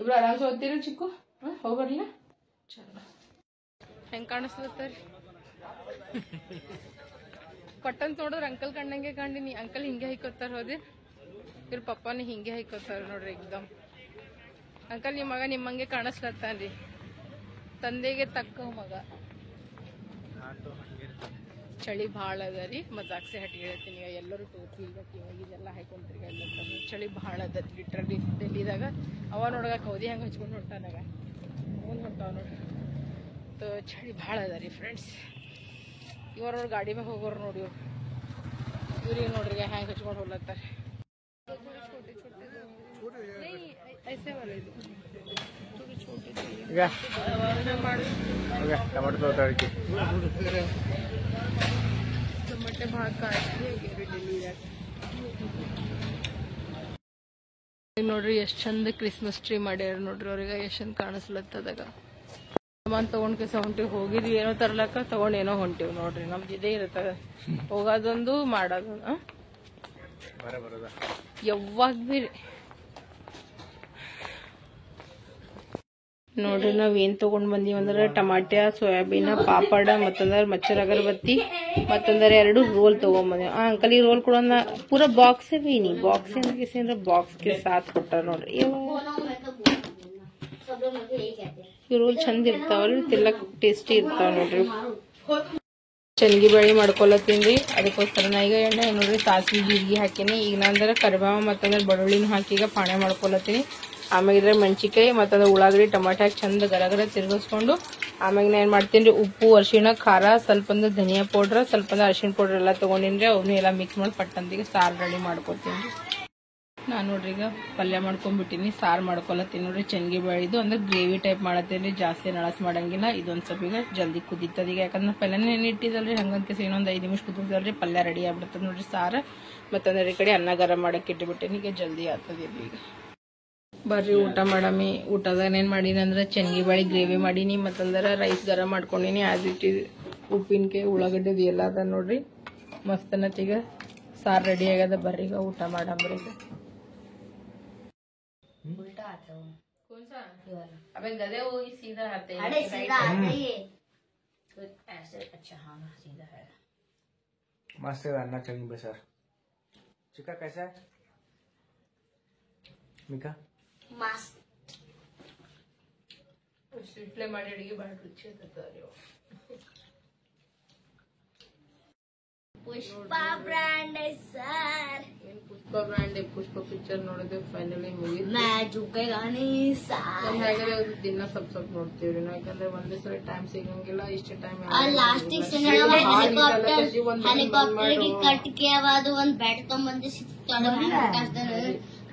ಇಬ್ರು ಆರಾಮ್ಸೆ ಓದ್ತೀರಿ ಚಿಕ್ಕು. ಹೋಗಿ ಬರ್ಲಿಲ್ಲ ಚಲೋ. ಹೆಂಗ್ ಕಾಣಿಸ್ಲತ್ತಾರ ಪಟ್ಟಂತ ನೋಡ್ರಿ. ಅಂಕಲ್ ಕಂಡಂಗೆ ಕಂಡಿನಿ. ಅಂಕಲ್ ಹಿಂಗೆ ಹೈಕೋತಾರ. ಹೋದಿ ಇವ್ರ ಪಪ್ಪಾನಿ ಹಿಂಗೆ ಹೈಕೋತಾರ ನೋಡ್ರಿ. ಎಕ್ದಮ್ ಅಂಕಲ್ ನಿಮ್ಮ ಮಗ ನಿಮ್ಮಂಗೆ ಕಾಣಿಸ್ಲತ್ತಾನ್ರಿ. ತಂದೆಗೆ ತಕ್ಕ ಮಗ. ಚಳಿ ಭಾಳ ಅದ ರೀ. ಮಜಾಕ್ಸೆ ಹಟ್ಟಿ ಹೇಳ್ತೀನಿ. ಈಗ ಎಲ್ಲರೂ ಟೋಪಿ ಇವಾಗ ಇದೆಲ್ಲ ಹಾಕೊಂಡ್ರಿ. ಚಳಿ ಭಾಳ ಅದ ಲಿಟ್ರಲಿ ಡೆಲ್ಲಿದಾಗ. ಅವ ನೋಡಗ ಕೌದಿ ಹಂಗೆ ಹಚ್ಕೊಂಡು ಹೊಂಟಾನಾಗ ಮುಂದೆ ಹೊಂಟಾವ ನೋಡ್ರಿ. ಚಳಿ ಭಾಳ ಅದ ರೀ ಫ್ರೆಂಡ್ಸ್. ಇವ್ರ ನೋಡಿ ಗಾಡಿ ಮ್ಯಾಗ ಹೋಗೋರು ನೋಡಿ. ಇವ್ರಿಗೆ ನೋಡ್ರಿ ಹ್ಯಾಂಗೆ ಹಚ್ಕೊಂಡು ಹೋಗ್ಲತ್ತಾರೆ. ऐसे वाले छोटे छोटे टमाटे भाग ನೋಡ್ರಿ ಎಷ್ಟ್ ಚಂದ ಕ್ರಿಸ್ಮಸ್ ಟ್ರೀ ಮಾಡ್ಯಾರ ನೋಡ್ರಿ. ಅವ್ರಿಗೆ ಎಷ್ಟ್ ಚಂದ ಕಾಣಿಸ್ಲತ್ತದಾಗ. ಸಾಮಾನ್ ತಗೊಂಡ್ ಕೆಸ ಹೊಂಟಿವಿ. ಹೋಗಿದ್ವಿ ಏನೋ ತರ್ಲಕ್ಕ, ತಗೊಂಡ್ ಏನೋ ಹೊಂಟಿವಿ ನೋಡ್ರಿ. ನಮ್ದು ಇದೇ ಇರ್ತದ, ಹೋಗೋದೊಂದು ಮಾಡೋದೊಂದು. ಯಾವಾಗ ಬಿ ನೋಡ್ರಿ ನಾವ್ ಏನ್ ತಗೊಂಡ್ ಬಂದೀವಿ ಅಂದ್ರೆ ಟಮಾಟ್ಯ, ಸೋಯಾಬೀನ್, ಪಾಪಡ, ಮತ್ತಂದ್ರೆ ಮಚ್ಚರ್ ಅಗರಬತ್ತಿ, ಮತ್ತಂದ್ರೆ 2 ರೋಲ್ ತಗೊಂಡ್ ಬಂದೀವಿ. ಅಂಕಲ್ ಈ ರೋಲ್ ಕೊಡೋಣ ಪೂರಾ ಬಾಕ್ಸ್ ಬೀನಿ ಬಾಕ್ಸ್ ಏನಾಗಿಸಿಂದ್ರೆ ಬಾಕ್ಸ್ ಗೆ ಸಾಥ್ ಕೊಟ್ಟಾರ ನೋಡ್ರಿ. ಈ ರೋಲ್ ಚಂದ ಇರ್ತಾವಲ್ರಿ, ತಿಲ್ಲಕ್ ಟೇಸ್ಟಿ ಇರ್ತಾವ ನೋಡ್ರಿ. ಚನ್ಗಿ ಬೇಳೆ ಮಾಡ್ಕೊಳತ್ತೀನಿ. ಅದಕ್ಕೋಸ್ಕರ ನಾ ಈಗ ಎಣ್ಣೆ ನೋಡ್ರಿ ಸಾಸಿವೆ ಜೀರಿಗೆ ಹಾಕಿನಿ. ಈಗ ನಂದ್ರೆ ಕರಿಬೇವ ಮತ್ತಂದ್ರೆ ಬೆಳ್ಳುಳ್ಳಿನ ಹಾಕಿ ಈಗ ಪಾಣೆ ಮಾಡ್ಕೊಳತ್ತೀನಿ. ಆಮ್ಯಾಗ ಇದ್ರ ಮೆಣಸಿಕಾಯಿ ಮತ್ತಂದ್ರೆ ಉಳ್ಳಾಗಡ್ಡಿ ಟಮಾಟೆ ಹಾಕಿ ಚಂದ ಗರಗರ ತಿರ್ಗಿಸ್ಕೊಂಡು ಆಮ್ಯಾಗ ನಾ ಏನ್ ಮಾಡ್ತೀನಿ, ಉಪ್ಪು, ಅರಿಶಿಣ, ಖಾರ, ಸ್ವಲ್ಪ ಅಂದ್ರೆ ಧನಿಯಾ ಪೌಡ್ರ್, ಸ್ವಲ್ಪ ಅಂದ್ರೆ ಅರಿಶಿಣ ಪೌಡ್ರ್ ಎಲ್ಲ ತಗೊಂಡಿನ್ರಿ. ಅವನು ಎಲ್ಲ ಮಿಕ್ಸ್ ಮಾಡಿ ಪಟ್ಟಂತಿಗೆ ಸಾರು ರೆಡಿ ಮಾಡ್ಕೊತೀನಿ. ನಾನು ನೋಡ್ರಿ ಈಗ ಪಲ್ಯ ಮಾಡ್ಕೊಂಡ್ಬಿಟ್ಟಿನಿ. ಸಾರು ಮಾಡ್ಕೊಳತ್ತೀನಿ ನೋಡ್ರಿ. ಚನ್ಗಿ ಬೇಳಿದು ಅಂದ್ರೆ ಗ್ರೇವಿ ಟೈಪ್ ಮಾಡತ್ತೀನಿ. ಜಾಸ್ತಿ ನಳಸ್ ಮಾಡಂಗಿಲ್ಲ. ಇದೊಂದ್ ಸ್ವಲ್ಪ ಈಗ ಜಲ್ದಿ ಕುದಿತದ. ಈಗ ಯಾಕಂದ್ರೆ ಪಲ್ಯನೇ ಇಟ್ಟಿದಲ್ರಿ, ಹಂಗಂತ ಇನ್ನೊಂದ್ 5 ನಿಮಿಷ ಕುದಿದಲ್ರಿ ಪಲ್ಯ ರೆಡಿ ಆಗ್ಬಿಡ್ತದ ನೋಡ್ರಿ. ಸಾರು ಮತ್ತಂದ್ರೆ ಈ ಕಡೆ ಅನ್ನ ಗರಂ ಮಾಡಕ್ ಇಟ್ಬಿಟ್ಟಿನಿ. ಈಗ ಜಲ್ದಿ ಆಗ್ತದ. ಈಗ ಬರ್ರಿ ಊಟ ಮಾಡಮಿ. ಊಟದಾಗ ಏನ್ ಮಾಡೀನಿ ಅಂದ್ರೆ ಚನ್ಗಿ ಬೇಳೆ ಗ್ರೇವಿ ಮಾಡೀನಿ, ಮತ್ತಂದ್ರೆ ರೈಸ್ ಗರಂ ಮಾಡ್ಕೊಂಡಿನಿ. ಆಸ್ ಇಟ್ ಇಸ್ ಉಪ್ಪಿನಕಾಯಿ ಉಳ್ಳಾಗಡ್ಡಿ ಎಲ್ಲ ಅದ ನೋಡ್ರಿ. ಮಸ್ತ್ ಅನ್ನತ್ತೀಗ ಸಾರು ರೆಡಿ ಆಗ್ಯದ. ಬರ್ರಿ ಈಗ ಊಟ ಮಾಡಮ್ರಿ. ಈಗ उल्टा आता हूँ कौन सा अबे गधे वो ही सीधा आते हैं। अरे सीधा आता ही है तो ऐसे। अच्छा हाँ सीधा है। मस्त अन्ना चली बसर। चिका कैसा है मिका? मस्त ಇಟ್ಲೆ ಮಾಡಿ ಅಡಿಗೆ ಬಹಳ ರುಚಿ ಆಗ್ತದೆ. पुष्पा ब्रांड है सर। ಏನ್ ಪುಷ್ಪ ಬ್ರ್ಯಾಂಡ್, ಪುಷ್ಪ ಪಿಕ್ಚರ್ ನೋಡಿದ್ವಿ. ಫೈನಲಿ ಮುಗಿತು. मैं झुकेगा नहीं सर। ಹೇಗಿದೆ ದಿನ ಸ್ವಲ್ಪ ನೋಡ್ತೀವ್ರಿ ನಾವು, ಯಾಕಂದ್ರೆ ಒಂದೇ ಸಲ ಟೈಮ್ ಸಿಗಂಗಿಲ್ಲ. ಇಷ್ಟು ಟೈಮ್ ಲಾಸ್ಟಿಗೆ ಹೆಲಿಕಾಪ್ಟರ್ ಕಟ್ ಕೆ बाद ಒಂದ್ ಬೆಡ್ ತಗೊಂಡ್ಬಂದು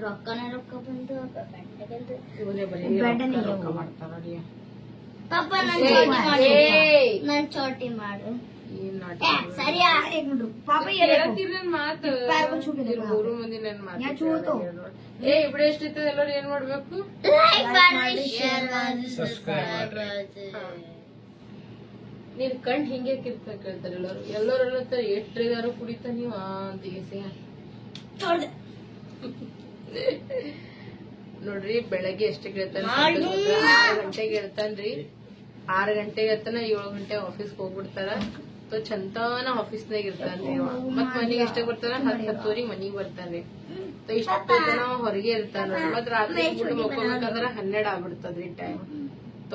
ರೊಕ್ಕ ಬಂದು ರೊಕ್ಕ ಮಾಡ್ತಾರ. ಪಾಪ ನನ್ ಚೋಟಿ ಮಾಡು. ಸರಿ ಪಾಪ ಮಾತು 3 ಮಂದಿ ನನ್ ಮಾತು. ಇಬ್ರು ಎಷ್ಟಿರ್ತದೆ ಎಲ್ಲರೂ ಏನ್ ಮಾಡ್ಬೇಕು? ನೀವ್ ಕಣ್ ಹಿಂಗೆ ಕೇಳ್ತಾರೆ ಎಲ್ಲರೂ ಎಷ್ಟ್ರಿದಾರು ಕುಡಿತ ನೀವ್ ಅಂತೀಗ ನೋಡ್ರಿ. ಬೆಳಗ್ಗೆ ಎಷ್ಟು ಕೇಳ್ತಾನೆ? 6 ಗಂಟೆಗೆ ಇರ್ತಾನ್ರಿ. 6 ಗಂಟೆಗೆ ಇರ್ತಾನ, 7 ಗಂಟೆ ಆಫೀಸ್ಗೆ ಹೋಗ್ಬಿಡ್ತಾರ. ಚಂತಾನ ಆಫೀಸ್ನಾಗ ಇರ್ತಾನ್ರಿ. ಮತ್ ಮನಿಗೆ ಎಷ್ಟ ಬರ್ತಾನ? 10-10 ಮನಿಗ್ ಬರ್ತಾನ್ರಿ. ಇಷ್ಟ ಹೊರಗೆ ಇರ್ತಾನ. ಮತ್ ರಾತ್ರಿ ಮಕ್ಕೊಬೇಕಂದ್ರ 12 ಆಗ್ಬಿಡ್ತದ್ರಿ ಟೈಮ್.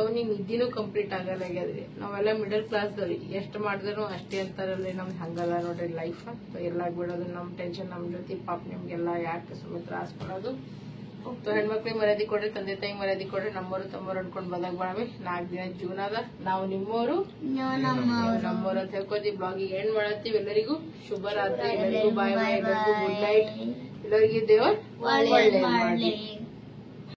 ಅವ್ನಿಗ್ ನಿದ್ದಿನೂ ಕಂಪ್ಲೀಟ್ ಆಗಲ್ಲಾಗ್ಯದ್ರಿ. ನಾವೆಲ್ಲ ಮಿಡಲ್ ಕ್ಲಾಸ್ ದವ್ರಿ, ಎಷ್ಟ್ ಮಾಡಿದ್ರು ಅಷ್ಟೇ ಅಂತಾರಲ್ರಿ. ನಮ್ದು ಹಂಗಲ್ಲ ನೋಡ್ರಿ ಲೈಫ್. ಎಲ್ಲ ಬಿಡೋದು ನಮ್ ಟೆನ್ಷನ್ ನಮ್ ಜೊತೆ. ಪಾಪ ನಿಮ್ಗೆಲ್ಲ ಯಾಕೆ ಸುಮ್ಮನೆ ತ್ರಾಸ್ ಕೊಡೋದು. ಹೆಣ್ಮಕ್ಳಿಗೆ ಮರ್ಯಾದೆ ಕೊಡ್ರಿ, ತಂದೆ ತಾಯಿಗೆ ಮರ್ಯಾದೆ ಕೊಡ್ರಿ. ನಮ್ಮವರು ತಮ್ಮವ್ರು ಅನ್ಕೊಂಡ್ ಬಂದಾಗ ಬಾಳವಿ. 4 ದಿನ ಜೀವನ ಅದ. ನಾವು ನಿಮ್ಮವರು ನಮ್ಮವ್ರು ಅಂತ ಹೇಳ್ಕೊತೀವಿ. ಬ್ಲಾಗಿಗೆ ಎಂಡ್ ಮಾಡತ್ತೀವಿ. ಎಲ್ಲರಿಗೂ ಶುಭ ರಾತ್ರಿ. ಎಲ್ಲರಿಗೂ ಬಾಯ್ ಬಾಯ್. ಎಲ್ಲರಿಗೂ ಗುಡ್ ನೈಟ್. ಎಲ್ಲರಿಗೂ ದೇವರ್ ಒಳ್ಳೆ ಮಾಡ್ಲಿ.